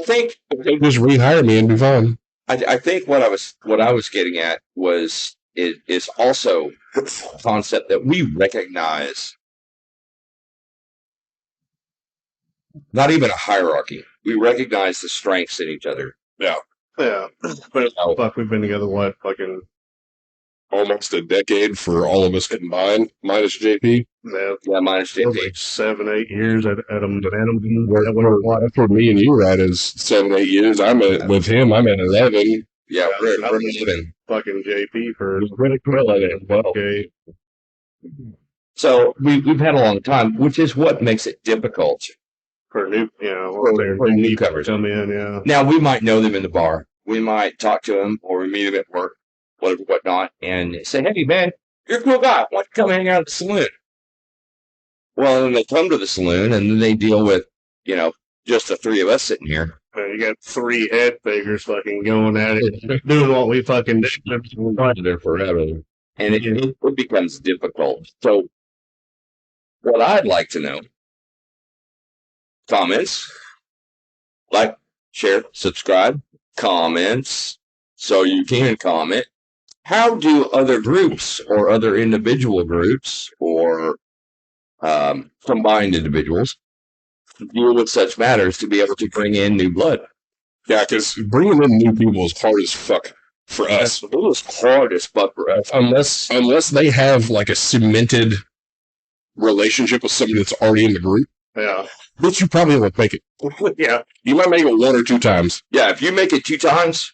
think just rehire me and be fine. I think what I was getting at is also the concept that we recognize not even a hierarchy. We recognize the strengths in each other. Yeah. But fuck, we've been together fucking almost a decade for all of us combined, minus JP. Yeah, minus JP. Like 7-8 years at Adam. That's where me and you were at is 7-8 years. With him, I'm at 11. Yeah, we're 11. Fucking JP for 11. Okay. So we've had a long time, which is what makes it difficult for for newcomers come in. Yeah. Now we might know them in the bar. We might talk to them, or we meet them at work, whatnot, and say, "Hey, man, you're a cool guy. Why don't you come hang out at the saloon?" Well, then they come to the saloon, and then they deal with, just the three of us sitting here. You got three head figures fucking going at it, doing what we fucking did there forever, and it becomes difficult. So, what I'd like to know. Comments, like, share, subscribe, comments, so you can comment. How do other groups or other individual groups or combined individuals deal with such matters to be able to bring in new blood? Yeah, because bringing in new people is hard as fuck for us. It was hard as fuck for us. Unless they have like a cemented relationship with somebody that's already in the group. Yeah. But you probably won't make it. Yeah. You might make it 1 or 2 times. Yeah, if you make it 2 times,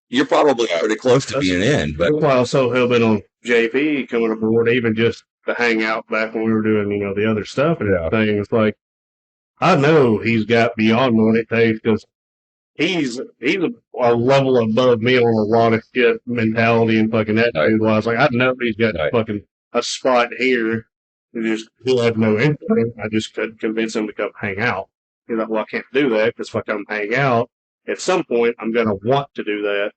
you're probably pretty close to being in. But I was so hell-bent on JP coming aboard, even just to hang out back when we were doing, the other stuff and everything. It's like, I know he's got beyond what it takes because he's a level above me on a lot of shit mentality and fucking attitude wise. Like, I know he's got fucking a spot here. He had no interest. I just couldn't convince him to come hang out. He's like, well, I can't do that because if I come hang out, at some point I'm going to want to do that.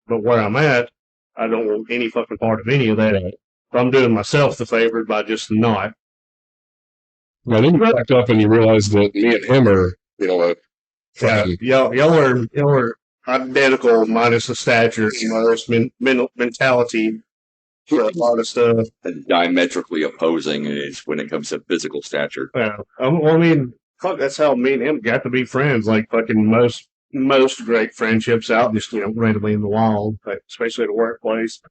But where I'm at, I don't want any fucking part of any of that. Right. So I'm doing myself the favor by just not. Now, then you backed up and you realized that me and him are, Y'all are identical minus the stature, minus mentality for a lot of stuff. Diametrically opposing is when it comes to physical stature. Yeah. I mean, fuck, that's how me and him got to be friends. Like fucking most great friendships out just, randomly in the wild, like, especially at a workplace.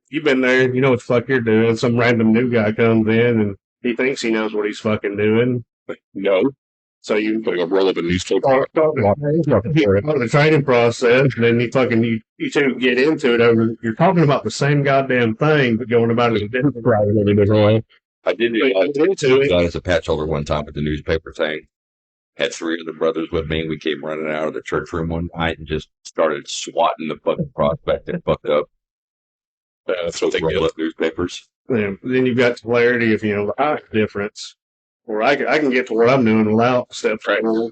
You've been there, you know what the fuck you're doing. Some random new guy comes in and he thinks he knows what he's fucking doing. no. So you roll up a newspaper. start the training process, and then you two get into it over. You're talking about the same goddamn thing, but going about it in a different way. I did it as a patch holder one time with the newspaper thing. Had 3 other brothers with me. We came running out of the church room one night and just started swatting the fucking prospect and fucked up. That's what they roll get. up newspapers. Then you've got clarity of the height difference. Or I can get to what I'm doing without step stool.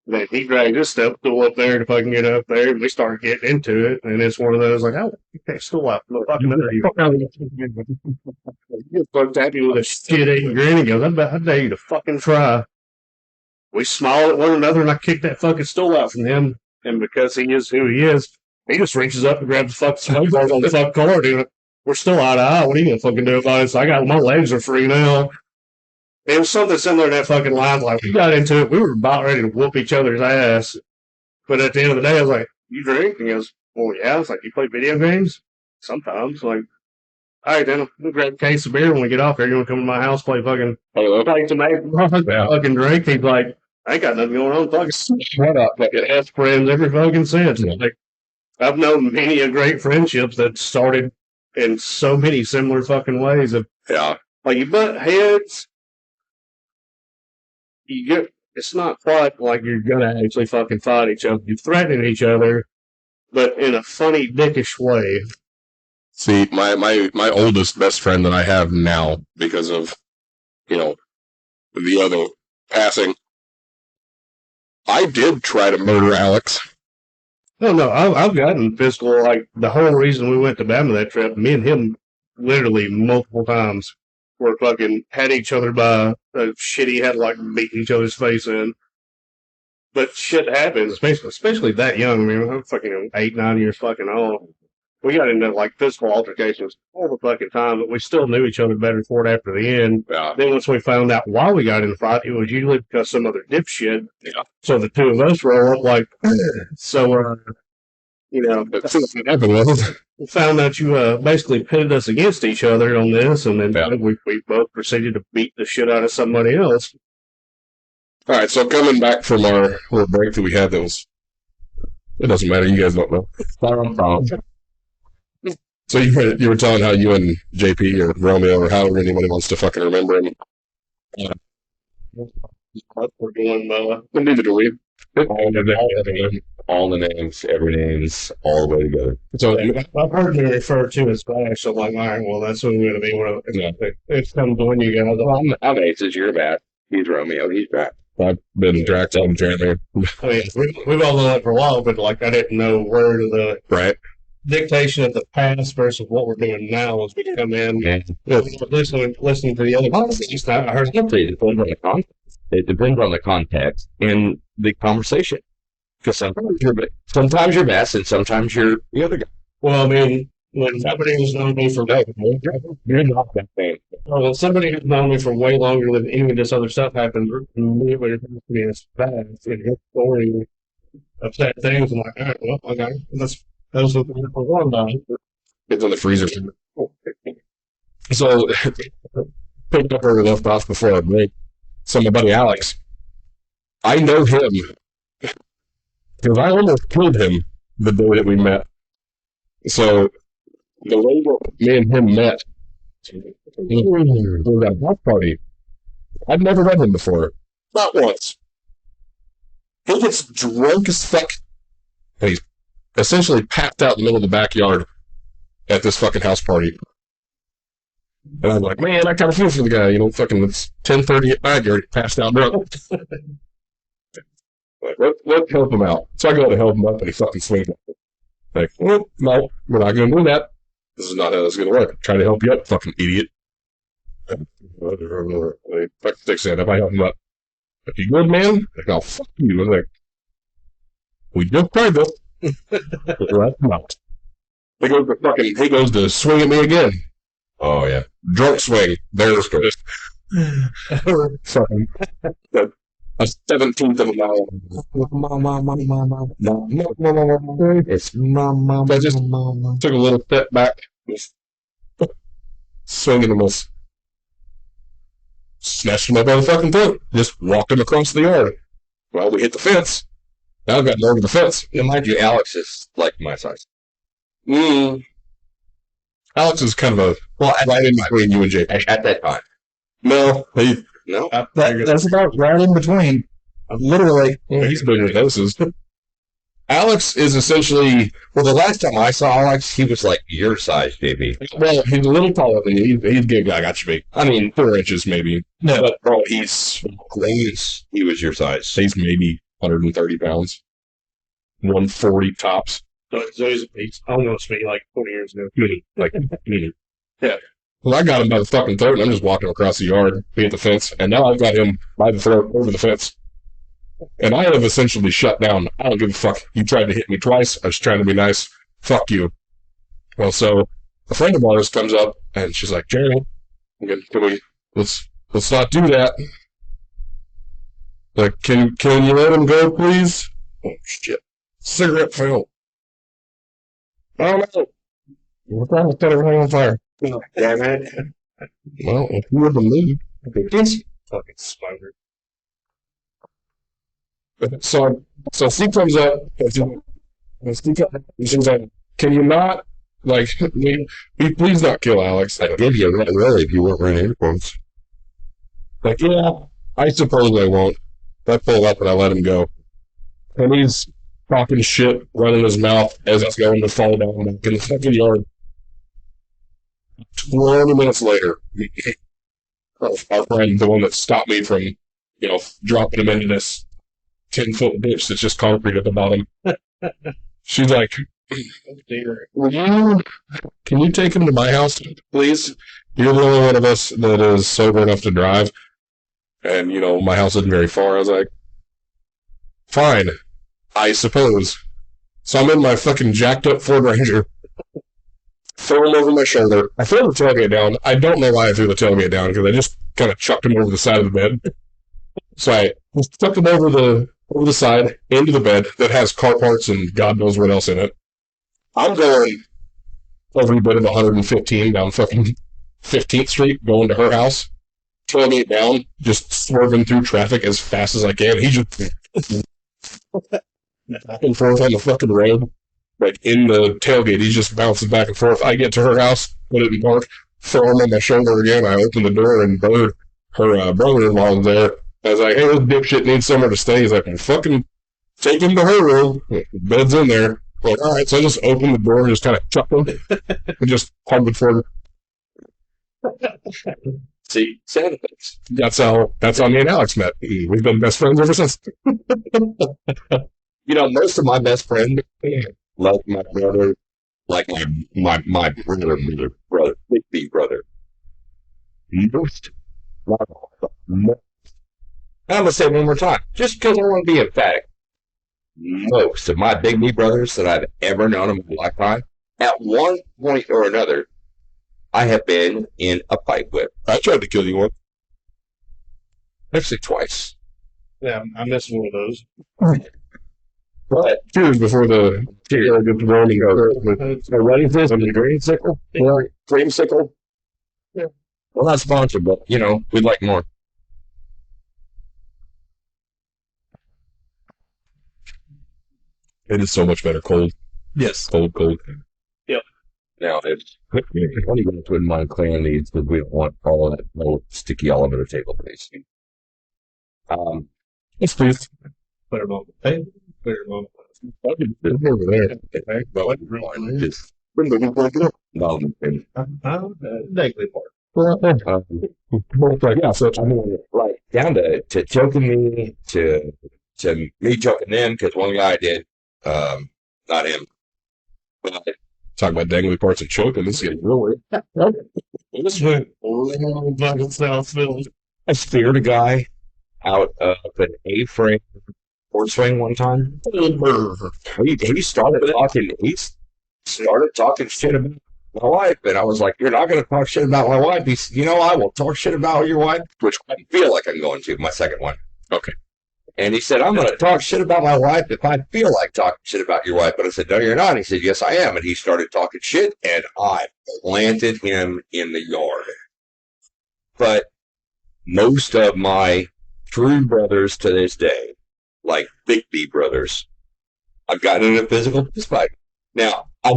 Then he dragged his step stool up there to fucking get up there, and we started getting into it. And it's one of those like, oh, you can't stool out. Fucking you fucked at me with a shit-eating grin and goes, I dare you to fucking try. We smiled at one another, and I kicked that fucking stool out from him. And because he is who he is, he just reaches up and grabs the fucking smoke bars on the fucking car, dude. We're still eye to eye. What are you gonna fucking do about it? So my legs are free now. It was something similar to that fucking line. Like, we got into it. We were about ready to whoop each other's ass. But at the end of the day, I was like, you drink? And he goes, well, yeah. I was like, you play video games? Sometimes. Like, all right, then we'll grab a case of beer when we get off here. You want to come to my house, play fucking fucking drink? He's like, I ain't got nothing going on. Fucking shut up. Fucking ass friends every fucking sense. Like, I've known many a great friendships that started in so many similar fucking ways. Like, you butt heads. It's not quite like you're gonna actually fucking fight each other. You're threatening each other, but in a funny, dickish way. See, my oldest best friend that I have now, because of, the other passing, I did try to murder Alex. No, I've gotten physical. Like, the whole reason we went to Bama that trip, me and him literally multiple times were fucking had each other by a shitty head, like beating each other's face in. But shit happens, especially that young. I mean, I'm fucking 8, 9 years fucking old. We got into like physical altercations all the fucking time, but we still knew each other better for it after the end. Yeah. Then once we found out why we got in the fight, it was usually because some other dipshit. Yeah. So the two of us roll up like, so, we found out you basically pitted us against each other on this, and then we both proceeded to beat the shit out of somebody else. All right, so coming back from our little break that we had, it doesn't matter, you guys don't know. So you were telling how you and JP or Romeo or however anyone wants to fucking remember him. We're doing, neither do we. All the names, every name's all the way together. So I've heard me referred to as Vash, so I'm like, all right, well, that's who we're going to be. It's come to when you guys. I'm Aces, you're Vash. He's Romeo, he's Vash. I've been Drax and Jeremy. I mean, we've all known that for a while, but like I didn't know where the dictation of the past versus what we're doing now as we come in. Yeah. Listening to the other podcasts, I heard it depends on the context and the conversation. Because sometimes you're Vash and sometimes you're the other guy. Well, I mean, when somebody who's known me for you're not that thing. Well, somebody who's known me for way longer than any of this other stuff happened, immediately refers to me as bad in his story of sad things. I'm like, all right, well, okay, that was what we're going on. It's in the freezer. So, picked up where we left off before our break. So my buddy Alex, I know him because I almost killed him the day that we met. So, the way that me and him met was at a block party. I'd never met him before. Not once. He gets drunk as fuck. And he's essentially passed out in the middle of the backyard at this fucking house party. And I'm like, man, I kind of feel for the guy. Fucking it's 10:30 at night. You're already passed out drunk. Let's help him out. So I go to help him up, and he fucking swings at me. Like, well, no, we're not going to do that. This is not how this is going to work. I'm trying to help you up, fucking idiot. Fuck sticks in if I help him up. If you good, man, like, I'll fuck you. I'm like, we just tried this. Not. He goes to swing at me again. Oh yeah, Drunk swing. There's just fucking a 17th of a mile. it's mama. I just took a little step back, just swinging him, snatched him up by the fucking throat, just walked him across the yard. Well, we hit the fence. Now I've gotten over the fence. And mind you, Alex is like my size. Alex is kind of right in between you and Jake. At that time. No, That's about right in between. Literally. he's bigger than this is. Alex is essentially, Well, the last time I saw Alex, he was like your size, JB. well, he's a little taller than you. He's big. I got you, big. I mean, 4 inches maybe. No. But bro, he's he was your size. he's maybe 130 pounds. 140 tops. So he's almost me like 20 years ago. Like, yeah. Well, I got him by the fucking throat, and I'm just walking across the yard, we hit the fence, and now I've got him by the throat over the fence. And I have essentially shut down. I don't give a fuck. You tried to hit me twice. I was trying to be nice. Fuck you. Well, so a friend of ours comes up, and she's like, Jeremy, can we let's not do that. Like, can you let him go, please? Oh shit! Cigarette failed. Oh no! We're trying to set everything on fire. Damn it. Well, if you wouldn't leave, Fucking smoker. So Steve comes up, and she's like, can you not, like, please not kill Alex? I'd give you a really if you weren't wearing uniforms. Like, yeah, I suppose I won't. I pull up and I let him go. And he's talking shit, running his mouth as it's going to fall down back in the fucking yard. 20 minutes later, our friend, the one that stopped me from, dropping him into this 10-foot ditch that's just concrete at the bottom. She's like, can you take him to my house, please? You're the only one of us that is sober enough to drive. And, my house isn't very far. I was like, fine, I suppose. So I'm in my fucking jacked up Ford Ranger. Throw him over my shoulder. I throw the tailgate down. I don't know why I threw the tailgate down, because I just kind of chucked him over the side of the bed. So I stuck him over the side into the bed that has car parts and God knows what else in it. I'm going over the bed of 115 down fucking 15th Street, going to her house. Tailgate down, just swerving through traffic as fast as I can. He just back and forth on the fucking road. Like in the tailgate, he's just bouncing back and forth. I get to her house, put it in park, throw him on my shoulder again. I open the door and her brother-in-law was there. I was like, hey, this dipshit needs somewhere to stay. He's like, well, fucking take him to her room. The bed's in there. Like, all right, so I just opened the door and just kind of chucked him and just hugged it for her. See, sound effects. That's how me and Alex met. We've been best friends ever since. Most of my best friends, like my brother, like my brother, big brother. Most. I'm going to say it one more time, just because I want to be emphatic. Most of my big me brothers that I've ever known in my lifetime, at one point or another, I have been in a fight with. I tried to kill you once. Actually, twice. Yeah, I missed one of those. But Cheers before the cheers gets rolling. so ready for this? The creamsicle? Yeah, creamsicle. Yeah. Well, not sponsored, but, we'd like more. It is so much better cold. Yes. Cold. Now, it's only going to mind clearing these because we don't want all of that mold sticky all over the table, please. Yes, please. Put it on the table. Put it on Over there. Just negative part. Yeah, so like down to choking me to me choking them because one guy did, not him. Talk about dangly parts of choking. This is getting real weird. This went long fucking Southfield. I speared a guy out of an A-frame porch swing one time. He started talking shit about my wife, and I was like, "You're not going to talk shit about my wife." He said, "I will talk shit about your wife," which I feel like I'm going to my second one. Okay. And he said, "I'm going to talk shit about my wife if I feel like talking shit about your wife." But I said, "No, you're not." And he said, "Yes, I am." And he started talking shit, and I planted him in the yard. But most of my true brothers to this day, like Big B brothers, I've gotten in a physical fist fight. Now, I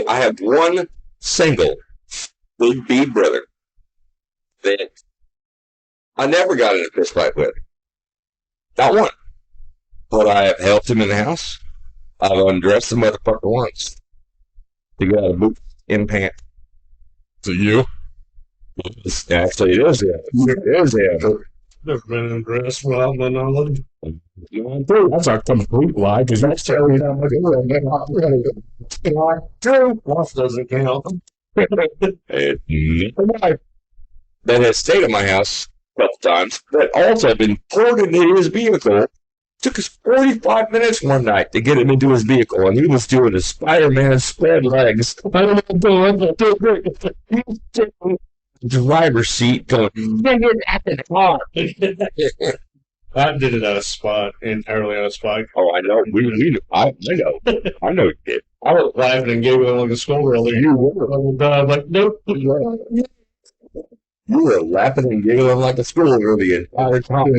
have one single Big B brother that I never got in a fist fight with. Not one. But I have helped him in the house. I've undressed the motherfucker once to get out of boots in pants. So you? Actually, it is him. It is him. Never been undressed without my knowledge. That's a complete lie, because that's telling you how much Loss doesn't count. That has stayed at my house a couple times, that also been poured into his vehicle. Took us 45 minutes one night to get him into his vehicle, and he was doing a Spider-Man spread legs. Driver's seat going, "Bring it at the car." I did it out of spot, entirely out of spot. Oh, I know. I know. I know you did. I was laughing and giggling like a schoolgirl. You were. I'm like, nope. You were laughing and giggling like a schoolgirl the entire time.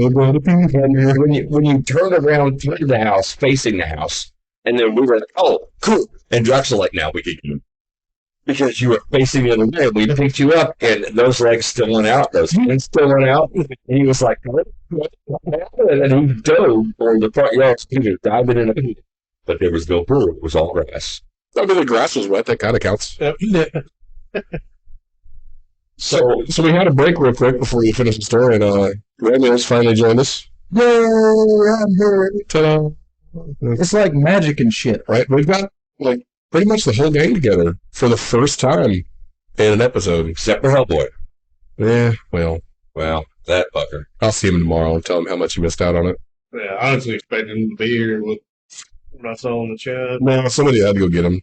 When you turn around through the house, facing the house, and then we were like, "Oh, cool." And Drexel like, "Now we can get him." Because you were facing the other way, we picked you up, and those legs still went out, those hands still went out. And he was like, "What happened?" And he dove on the front yard, diving in a pool. But there was no pool, it was all grass. I mean, the grass was wet. That kind of counts. So we had a break real quick before you finish the story, and Ramirez finally joined us. Yay, I'm here. Ta-da. It's like magic and shit. Right? We've got, like, pretty much the whole gang together for the first time in an episode. Except for Hellboy. Yeah, well, that fucker. I'll see him tomorrow and tell him how much he missed out on it. Yeah, I honestly expected him to be here with what I saw in the chat. No, somebody had to go get him.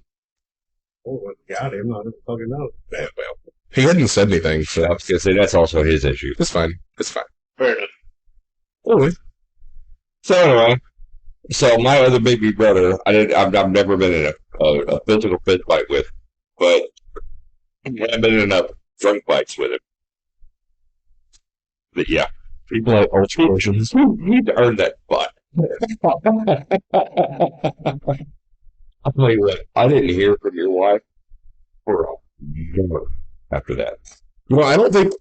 Oh, I got him. I didn't fucking know. Yeah, well, he hadn't said anything, so I was going to say, that's also his issue. it's fine. It's fine. Fair enough. Anyway, So anyway, my other baby brother, I've never been in a physical fist fight with, but I've been in enough drunk fights with him. But yeah, people like ultra versions. you need to earn that spot. I'll tell you what, I didn't hear from your wife for a year after that. Well, I don't think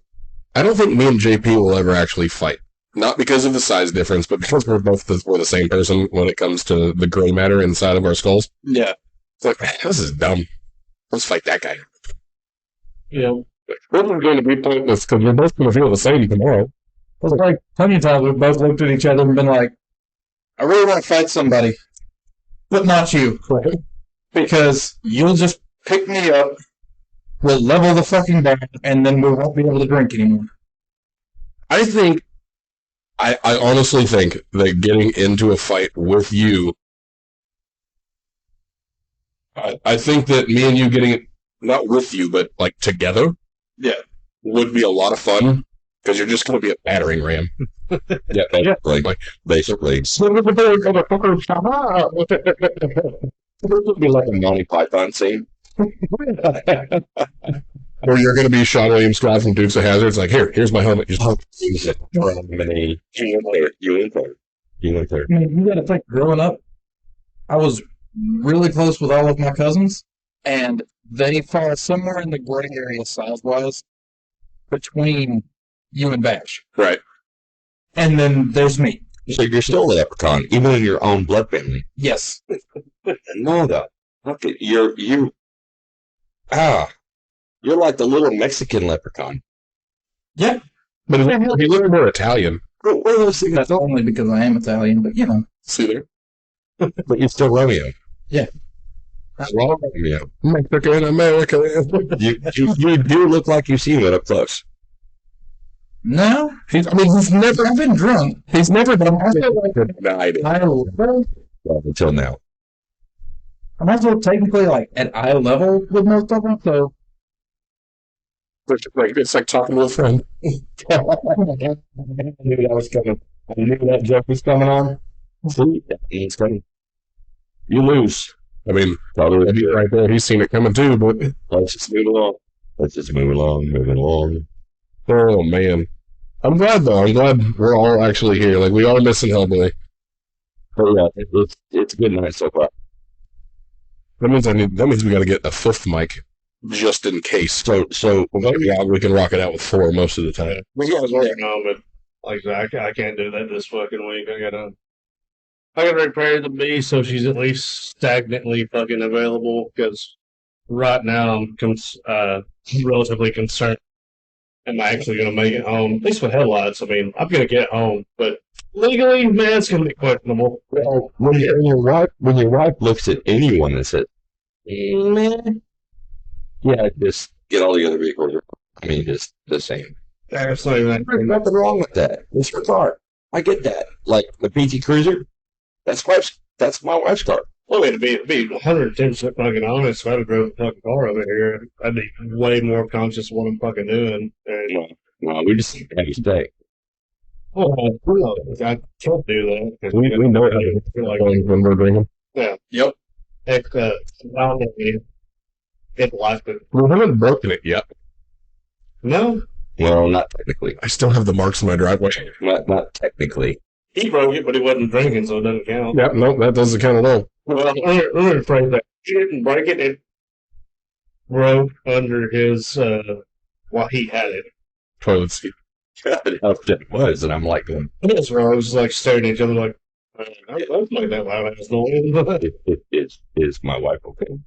me and JP will ever actually fight. Not because of the size difference, but because we're the same person when it comes to the gray matter inside of our skulls. Yeah. It's like, man, this is dumb. Let's fight that guy. Yeah. We're going to be pointless because we're both going to feel the same tomorrow. It was like plenty of times we've both looked at each other and been like, I really want to fight somebody, but not you. Because you'll just pick me up, we'll level the fucking bar, and then we won't be able to drink anymore. I honestly think that getting into a fight with you, I think that me and you getting it, not with you, but like together, Yeah. would be a lot of fun because you're just going to be a battering ram. Yeah, basically. Basically. Or It would be like a Monty Python scene. you're going to be Sean William Scott from Dukes of Hazzard. It's like, here's my helmet. Just You in there. I mean, you gotta think, growing up, I was really close with all of my cousins, and they fall somewhere in the gray area size-wise between you and Vash. Right. And then there's me. So you're still a leprechaun, even in your own blood family. Yes. No, though. Look at you're like the little Mexican leprechaun. Yeah. But if you look more Italian, What are those things? That's only because I am Italian, but you know. see there. But you're still Romeo. Yeah. Mexico in America. You do look like you've seen it up close. No, He's never. I've been drunk. He's never been. Denied it. Well, until now. I'm also technically like at eye level with most of them, so It's like talking to a friend. I knew that was coming. I knew that joke was coming on. See, it's coming. You lose. I mean, right there, he's seen it coming too. But Let's just move along. Moving along. oh man, I'm glad though. I'm glad we're all actually here. Like we are missing Hellboy. But yeah, it's a good night so far. That means we got to get a fifth mic just in case. So yeah, we can rock it out with 4 most of the time. We guys working on, but like I said, I can't do that this fucking week. I gotta repair the bee so she's at least stagnantly fucking available. Because right now I'm relatively concerned. Am I actually gonna make it home? At least with headlights. I mean, I'm gonna get home, but legally, man, it's gonna be questionable. Well, when your wife looks at anyone and says, "Man, yeah, just get all the other vehicles." I mean, just the same. There's not even There's nothing wrong with that. It's her car. I get that. Like the PT Cruiser, that's my wife's car. Well, it'd be 110% fucking honest. If I'd have drove the fucking car over here, I'd be way more conscious of what I'm fucking doing. And, No, we just have to stay. well, I can't do that. 'Cause We know how to feel like, when we're drinking. yeah, Yep. it, I don't know, it liked it. We haven't broken it yet. No, Well, not technically. I still have the marks in my driveway. Not technically. he broke it, but he wasn't drinking, so it doesn't count. Yep, no, that doesn't count at all. Well, let me rephrase that. He didn't break it. It broke under his, while he had it. Toilet seat. God, how it was, and I'm like, going, That's where I was like staring at each other like, I don't like that loud ass noise. is my wife okay?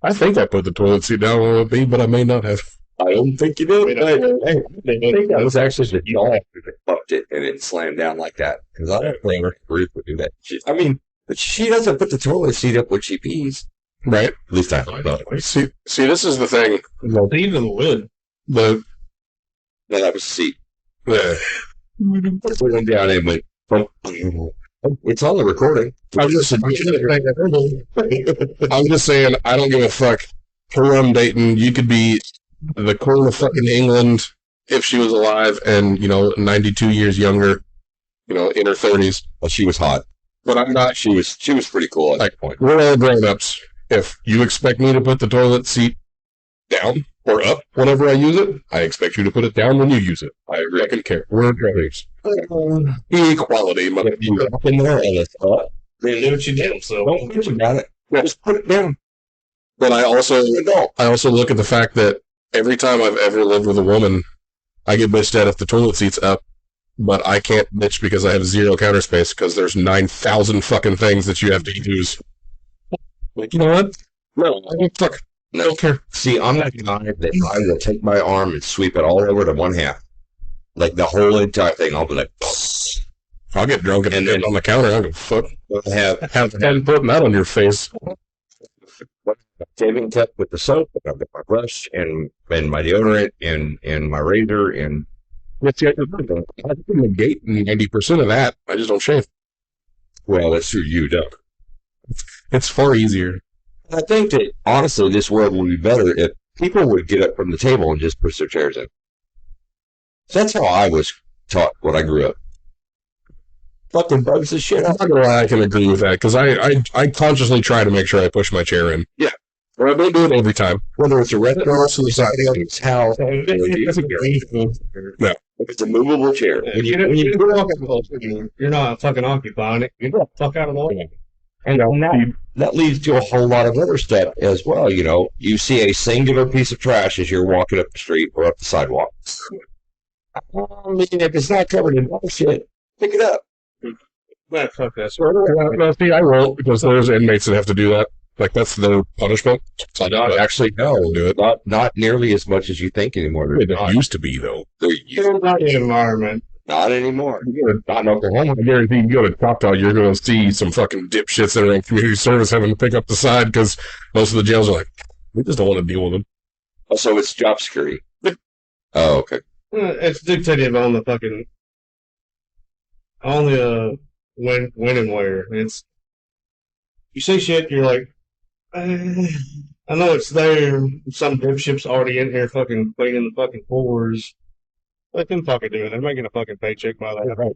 I think I put the toilet seat down on B, but I may not have. I don't think you did. I think that was actually the dog that bumped it and it slammed down like that. Because I don't think Ruth would do that. But she doesn't put the toilet seat up when she pees. Right. At least I don't know. See, this is the thing. Even the lid. The No, that was the seat. uh, It went down and went, bump. It's on the recording. I'm just saying, I don't give a fuck who I'm dating. You could be the queen of fucking England if she was alive and, 92 years younger, in her 30s. Well, she was hot. But I'm not. She was pretty cool at that point. We're all grown-ups. If you expect me to put the toilet seat down or up whenever I use it, I expect you to put it down when you use it. I agree. I can care. We're grown-ups. Equality, mother. If you up in there and it's up, They knew what you did, so. don't bitch about it. Just put it down. But I also Adult. look at the fact that every time I've ever lived with a woman, I get bitched at if the toilet seat's up, but I can't bitch because I have 0 counter space because there's 9,000 fucking things that you have to use. Like, you know what? No, I don't care. See, I'm that guy that I will take my arm and sweep it all over to one half. Like the whole entire thing. I'll be like, I'll get drunk and then on the counter. I'll go, fuck. have 10 putting that on your face. shaving cup with the soap, and I've got my brush and my deodorant and my razor and I can negate 90% of that. I just don't shave. well, that's true. You don't. It's far easier. I think that honestly, this world would be better if people would get up from the table and just push their chairs in. That's how I was taught when I grew up. Fucking bugs the shit I'm out. not gonna lie, I can agree with that because I consciously try to make sure I push my chair in. Yeah. But I don't do it every time. Whether it's a restaurant, society, or it's house, Yeah. if it's a movable chair. When you put it on, You're not fucking occupying it. Get the fuck out of the way. and that leads to a whole lot of other stuff as well. You see a singular piece of trash as you're walking up the street or up the sidewalk. I mean, if it's not covered in dog shit, pick it up. Man, fuck that. No, see, I won't because there's inmates that have to do that. Like that's their punishment. So Actually, no, do it. not nearly as much as you think anymore. It used to be though. They're It's not the environment. Not anymore. Not in Oklahoma. I guarantee you go to Choctaw, you're going to see some fucking dipshits that are in community service having to pick up the side because most of the jails are like, we just don't want to deal with them. Oh, so it's job security. Oh, okay. It's dictated on the fucking when and where. It's you see shit, you're like, I know it's there. Some dipshit's already in here fucking cleaning the fucking floors. Let them fucking do it. They're making a fucking paycheck by that. Right.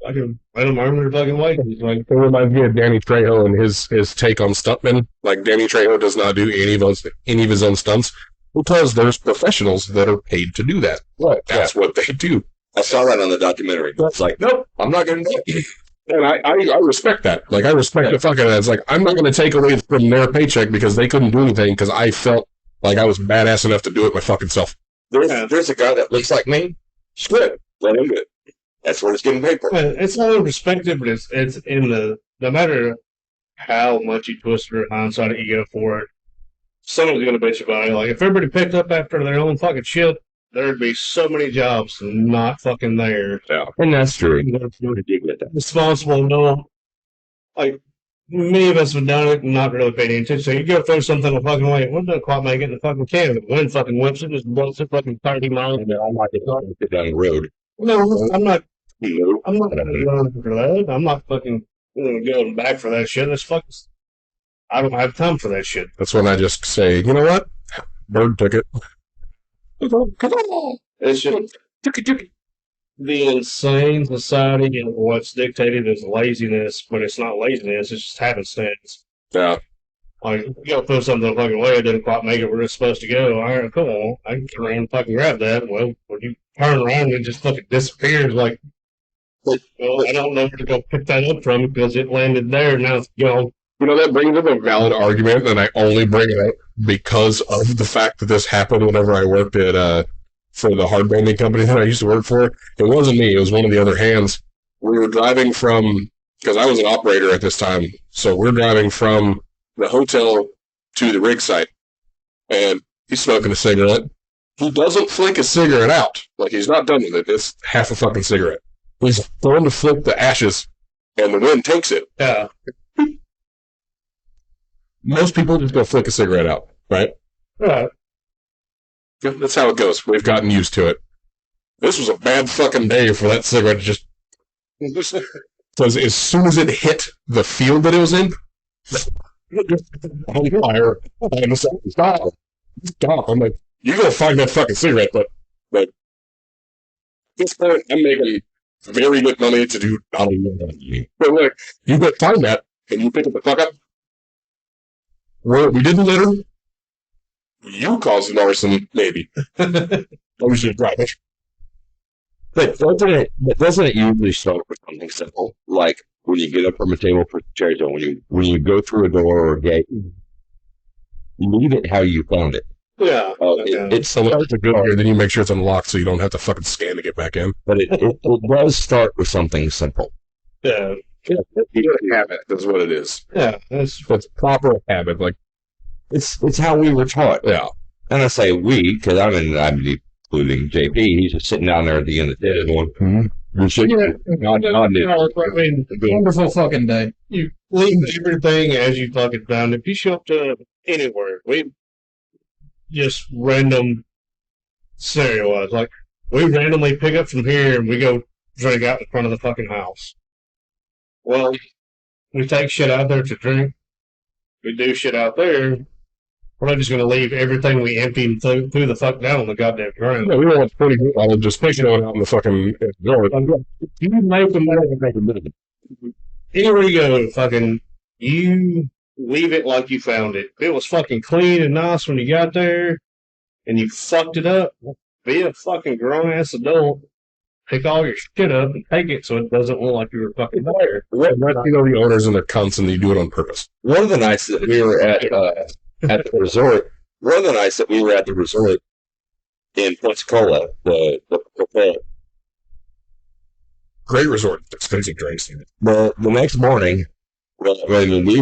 I can let them earn their fucking wages. Like, It reminds me of Danny Trejo and his take on stuntmen. Like, Danny Trejo does not do any of his own stunts because there's professionals that are paid to do that. Right. That's what they do. I saw that on the documentary. It's like, nope, I'm not going to do it. And I respect that. Like, I respect the fuck out of that. It's like, I'm not going to take away from their paycheck because they couldn't do anything because I felt like I was badass enough to do it my fucking self. There's a guy that looks like me. Screw it. Let him do it. That's what it's getting paid for. it's all in perspective, but it's in the no matter how much you twist your hindsight you go for it, someone's gonna bitch about it. Like if everybody picked up after their own fucking shit, there'd be so many jobs not fucking there. Yeah. And that's true. Responsible, no. Like many of us have done it and not really paid any attention. So you go throw something the fucking way, we're not quite make it in the fucking can. The wind fucking whips it, just blows it fucking 30 miles. And then I might get down the road. No, I'm not. No. I'm not going for that. I'm not fucking going back for that shit. That's fucking. I don't have time for that shit. That's when I just say, you know what? Bird took it. It's just the insane society and what's dictated is laziness, but it's not laziness. It's just happenstance. Yeah. Like you gotta throw something the fucking way, it didn't quite make it where it's supposed to go. All right, cool. I can turn around and fucking grab that. Well, when you turn around, it just fucking disappears. Like, well, I don't know where to go pick that up from because it landed there. Now it's gone. You know, that brings up a valid argument, and I only bring it up because of the fact that this happened whenever I worked at, for the hard banding company that I used to work for. It wasn't me, it was one of the other hands. We were driving from, because I was an operator at this time, so we're driving from the hotel to the rig site, and he's smoking a cigarette. He doesn't flick a cigarette out. Like, he's not done with it. It's half a fucking cigarette. He's throwing to flick the ashes, and the wind takes it. Yeah. Most people just go flick a cigarette out, right? Right. Yeah, that's how it goes. We've gotten used to it. This was a bad fucking day for that cigarette to just... Because as soon as it hit the field that it was in, on fire, and stop. I'm like, you go find that fucking cigarette, but at this point, I'm making very good money to do not a lot of money. But like, you go find that, and you pick it the fuck up. We didn't litter. You caused an arson, maybe. I was just driving. But doesn't it usually start with something simple? Like when you get up from a table for chairs, or when you go through a door or a gate, leave it how you found it. Yeah. It's so It's a good here, then you make sure it's unlocked so you don't have to fucking scan to get back in. but it does start with something simple. Yeah. Habit is what it is. Yeah. That's It's proper habit. Like, It's how we were taught. yeah. And I say we because I'm including JP. He's just sitting down there at the end of the day going, I mean, Wonderful fucking day. you leave everything as you fucking found it. If you show up to anywhere, we just random scenario wise, like we randomly pick up from here and we go drink out in front of the fucking house. Well, we take shit out there to drink. We do shit out there. We're not just gonna leave everything we empty and threw the fuck down on the goddamn ground. Yeah, we don't want 20 people. I'll just pick it out in the fucking door. You make them anywhere you go, fucking you leave it like you found it. If it was fucking clean and nice when you got there and you fucked it up, be a fucking grown ass adult. Pick all your shit up and take it so it doesn't look like you were fucking there. You know the owners and their cunts and you do it on purpose. one of the nights that we were at the resort, in Pensacola, the Great resort. Expensive drinks. the next morning, well, I mean, we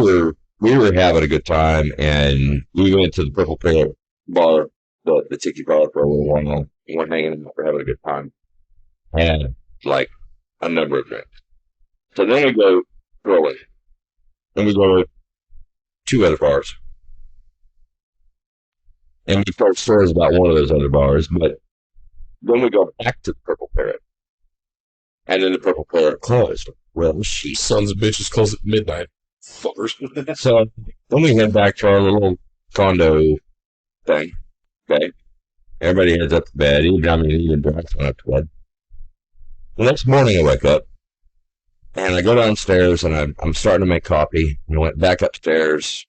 were having a good time, and we went to the Purple Pear bar, the tiki bar for a little while. We went hanging out, for having a good time, and like a number of drinks. So then we go grilling. And we go to 2 other bars. And we told stories about one of those other bars, but then we go back to the Purple Parrot. And then the Purple Parrot closed. Well, Sons of bitches close at midnight. Fuckers. So then we head back to our little condo thing. Okay. Everybody heads up to bed. Even Drax went up to bed. The next morning I wake up and I go downstairs and I'm starting to make coffee. And I went back upstairs,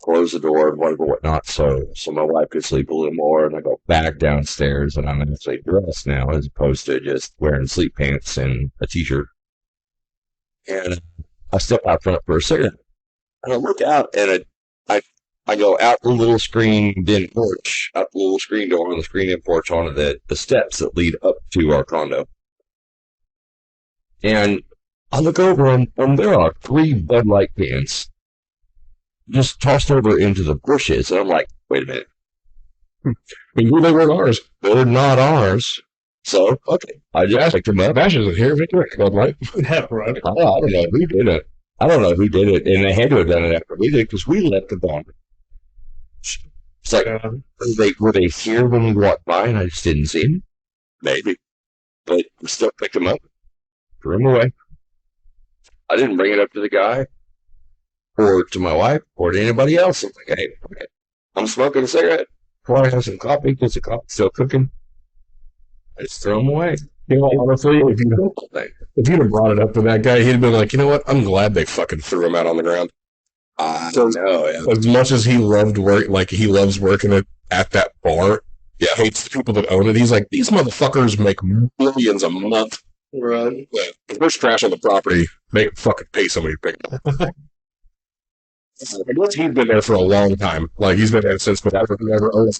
closed the door, whatnot, so my wife could sleep a little more. And I go back downstairs and I'm actually dressed now as opposed to just wearing sleep pants and a t-shirt. And I step out front for a cigarette. And I look out and I go out the little screen-in porch, out the little screen door on the screen-in porch onto the steps that lead up to our condo. And I look over and there are 3 Bud Light cans just tossed over into the bushes. And I'm like, wait a minute. We knew they weren't ours. They're not ours. So, okay. I just picked them up. Vash isn't here. Victor, Bud Light. Yeah, right. I don't know who did it. And they had to have done it after we did because we left the barn. It's like, were they here when we walked by and I just didn't see them? Maybe. But we still picked them up, threw them away. I didn't bring it up to the guy or to my wife or to anybody else. I'm like, hey, okay. I'm smoking a cigarette before I have some coffee because the coffee's still cooking. I just throw them away. You know, honestly, if you'd have brought it up to that guy, he'd have been like, you know what? I'm glad they fucking threw him out on the ground. I know. Yeah. As much as he loved work, like he loves working at that bar, hates the people that own it. He's like, these motherfuckers make millions a month. Right. If there's trash on the property, make them fucking pay somebody to pick it up. I guess he's been there for a long time. Like, he's been there since before he ever owned it.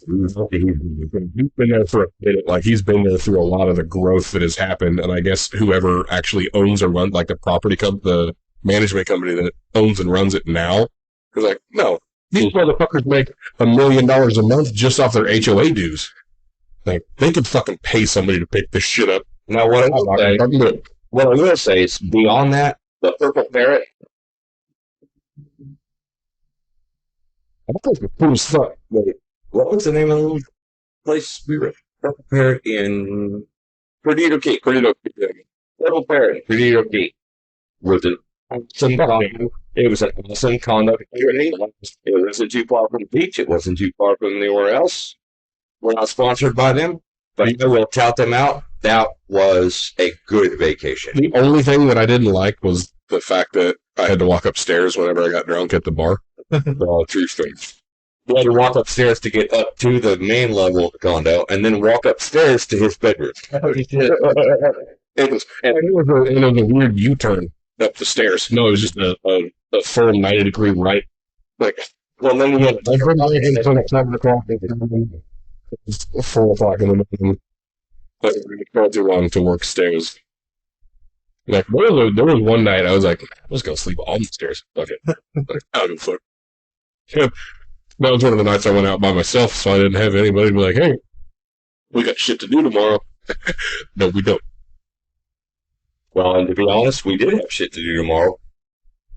He's been there for a minute. Like, he's been there through a lot of the growth that has happened. And I guess whoever actually owns or runs, like the property the management company that owns and runs it now, is like, no, these motherfuckers make $1 million a month just off their HOA dues. Like, they could fucking pay somebody to pick this shit up. Now, what I'm going to say is, beyond that, the Purple Parrot, I think it's cool as fuck. wait, what was the name of the little place we were? Purple Parrot in Perdido Key. Purple Parrot, Perdido Key. Was an awesome condo. It was an awesome condo. It wasn't too far from the beach. It wasn't too far from anywhere else. We're not sponsored by them, but I will tout them out. That was a good vacation. The only thing that I didn't like was the fact that I had to walk upstairs whenever I got drunk at the bar. Well, true story. He had to walk upstairs to get up to the main level of the condo, and then walk upstairs to his bedroom. It was a weird U-turn up the stairs. No, it was just a full 90-degree right. Like, well, then he had it's 7 o'clock. It's 4 o'clock in the morning. But it felt too long to work stairs. Like, there was one night I was like, let's go sleep on the stairs. Fuck it. Like, I don't give a fuck. Yeah. That was one of the nights I went out by myself, so I didn't have anybody to be like, hey, we got shit to do tomorrow. No, we don't. Well, and to be honest, we did have shit to do tomorrow.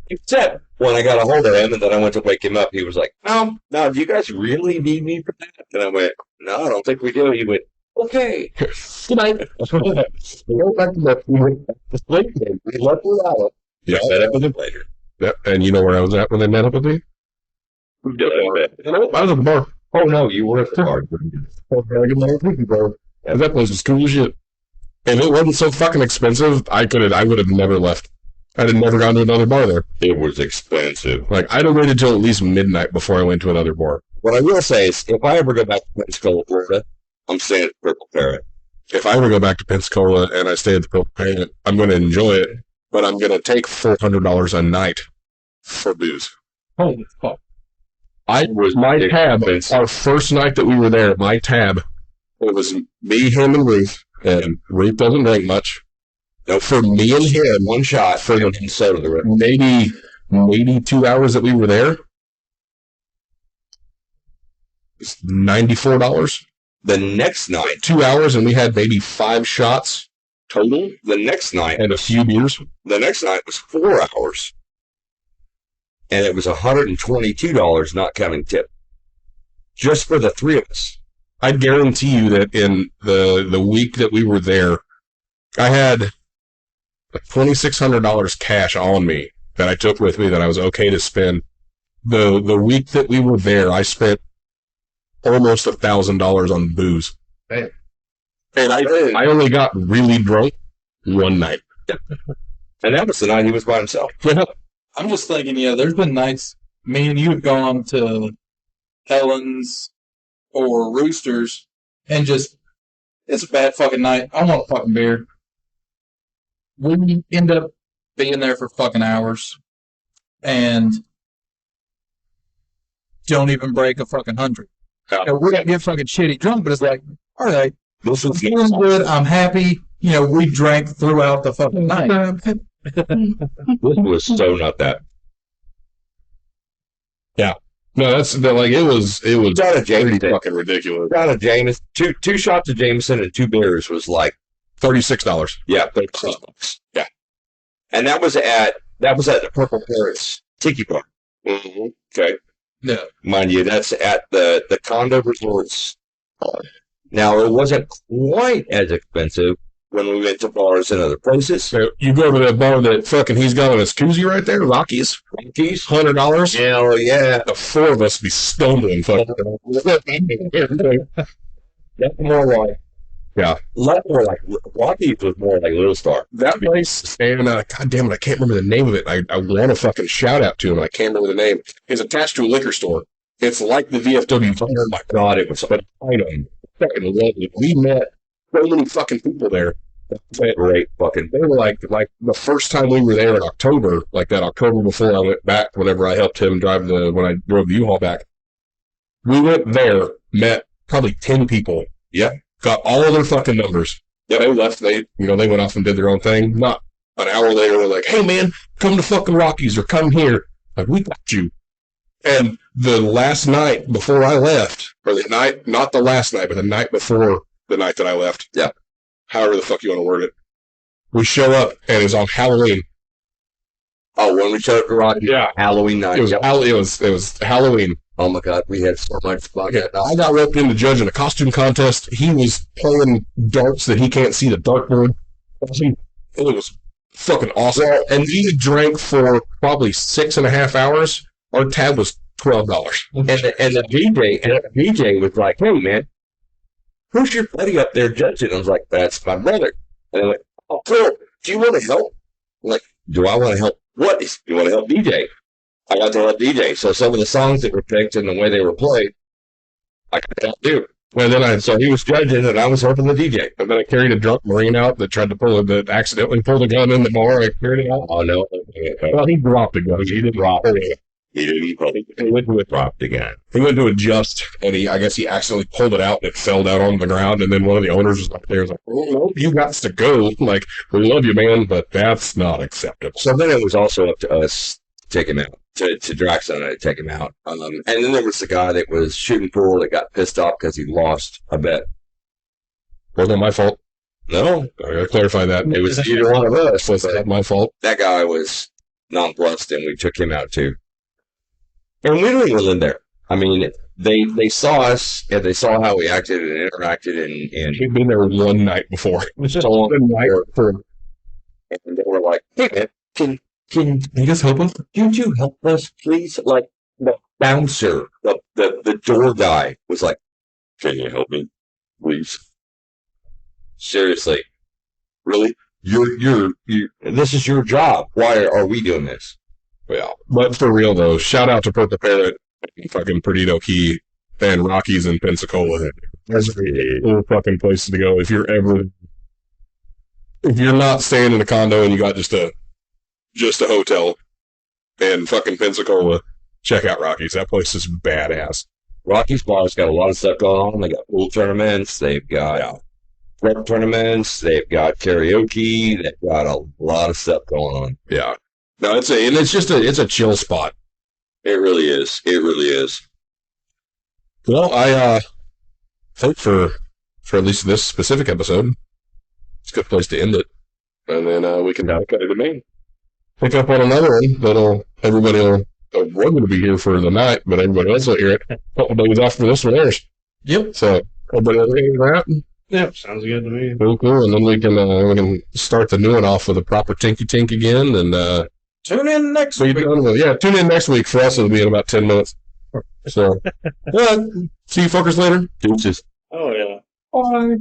Except when I got a hold of him and then I went to wake him up, he was like, no, do you guys really need me for that? And I went, no, I don't think we do. He went, okay. Good night. We go back to bed. We went back to sleep. We left without it. Yeah. Met up with him later. Yep. And you know where I was at when they met up with me? I was at the bar. Oh, no, you were at the bar. That place was cool as shit. If it wasn't so fucking expensive, I would have never left. I'd have never gone to another bar there. It was expensive. Like, I'd have waited till at least midnight before I went to another bar. What I will say is, if I ever go back to Pensacola, Florida, I'm staying at the Purple Parrot. If I ever go back to Pensacola and I stay at the Purple Parrot, I'm going to enjoy it, but I'm going to take $400 a night for booze. Holy fuck. My tab, our first night that we were there, my tab, it was me, him, and Ruth, and Ruth doesn't drink much. No, for me and him, one shot for the soda. Maybe 2 hours that we were there, it's $94. The next night, 2 hours, and we had maybe 5 shots. total. The next night, And a few beers. the next night was 4 hours, and it was $122, not counting tip, just for the three of us. I guarantee you that in the week that we were there, I had $2,600 cash on me that I took with me that I was okay to spend. The week that we were there, I spent almost $1,000 on booze. Damn. And I only got really drunk one night. And that was the night he was by himself. I'm just thinking, there's been nights me and you have gone to Helen's or Roosters and just, it's a bad fucking night. I want a fucking beer. We end up being there for fucking hours and don't even break a fucking 100. We're gonna get fucking shitty drunk, but it's like, all right, This I'm was feeling good. I'm happy. We drank throughout the fucking night. this was so not that. No, it was Shot of pretty Jameson. fucking ridiculous. Shot of Jameson. Two shots of Jameson and 2 beers was like $36. $36. Yeah. And that was at the Purple Parrots Tiki Bar. Mm-hmm. Okay. Yeah. Mind you, that's at the condo resorts. Now, it wasn't quite as expensive when we went to bars in other places. So you go to that bar that fucking he's got on his koozie right there, Rockies, $100. Hell yeah. The 4 of us be stumbling. Fucking. That's more like, Yeah. more like, Rockies was more like Little Star. That place, and God damn it, I can't remember the name of it. I want to fucking shout out to him, and I can't remember the name. It's attached to a liquor store. It's like the VFW. Oh my God, it was an item. Fucking lovely. We met so many fucking people there. Great fucking. They were like the first time we were there in October, like that October before I went back, whenever I helped him drive when I drove the U-Haul back. We went there, met probably 10 people. Yeah. Got all of their fucking numbers. Yeah, they left. They went off and did their own thing. Not an hour later, they're like, hey man, come to fucking Rockies or come here. Like, we got you. And the last night before I left, or the night, not the last night, but the night before the night that I left. Yeah. However the fuck you want to word it. We show up, and it was on Halloween. Oh, when we showed up to Rockies, Yeah. Halloween night. It was Halloween. Oh my God, we had so much fun. Yeah, I got roped into judging a costume contest. He was playing darts that he can't see the dartboard. It was fucking awesome. And we drank for probably 6.5 hours. Our tab was $12. And the DJ was like, "Hey man, who's your buddy up there judging?" I was like, "That's my brother." And I went, "Oh, cool. Do you want to help?" I'm like, "Do I want to help? What? Do you want to help DJ?" I got to help DJ. So some of the songs that were picked and the way they were played, I could help do. Well, then So he was judging and I was helping the DJ. and then I carried a drunk Marine out that tried to that accidentally pulled a gun in the bar. I carried it out. Oh no! Well, he dropped a gun. He didn't drop it. He didn't probably. He went to drop the gun. He went to adjust, and I guess he accidentally pulled it out, and it fell down on the ground, and then one of the owners was like, "There's like, oh, no, you got to go. Like, we love you, man, but that's not acceptable." So then it was also up to us to take him out, to Drax and I to take him out. And then there was the guy that was shooting pool that got pissed off because he lost a bet. Wasn't my fault. No, I gotta clarify that. it was either one of us. Was that my fault? That guy was nonplussed, and we took him out too. And we didn't even live there. I mean, they saw us, and they saw how we acted and interacted, and We'd been there one night before. so on. One night for And they were like, "Hey man, can You just help us? could you help us, please?" Like the bouncer, the door guy was like, "Can you help me, please?" Seriously, really? You. This is your job. Why are we doing this? Yeah, but for real though, shout out to Purple Parrot, fucking Perdido Key, and Rockies in Pensacola. That's a cool fucking places to go if you're not staying in a condo and you got just a hotel in fucking Pensacola. Check out Rockies. That place is badass. Rocky's Bar's got a lot of stuff going on. They got pool tournaments. They've got rep tournaments. They've got karaoke. They've got a lot of stuff going on. Yeah, no, it's a chill spot. It really is. It really is. Well, I think for at least this specific episode, it's a good place to end it. And then we can cut it to Maine. Pick up on another one everybody will. We're going to be here for the night, but everybody else will hear it a couple days after this one airs. Yep. So everybody will hear that. Yep, sounds good to me. Cool. And then we can start the new one off with a proper tinky tink again. And tune in next week. Tune in next week. For us, it'll be in about 10 minutes. So, see you fuckers later. Deuces. Oh yeah. Bye.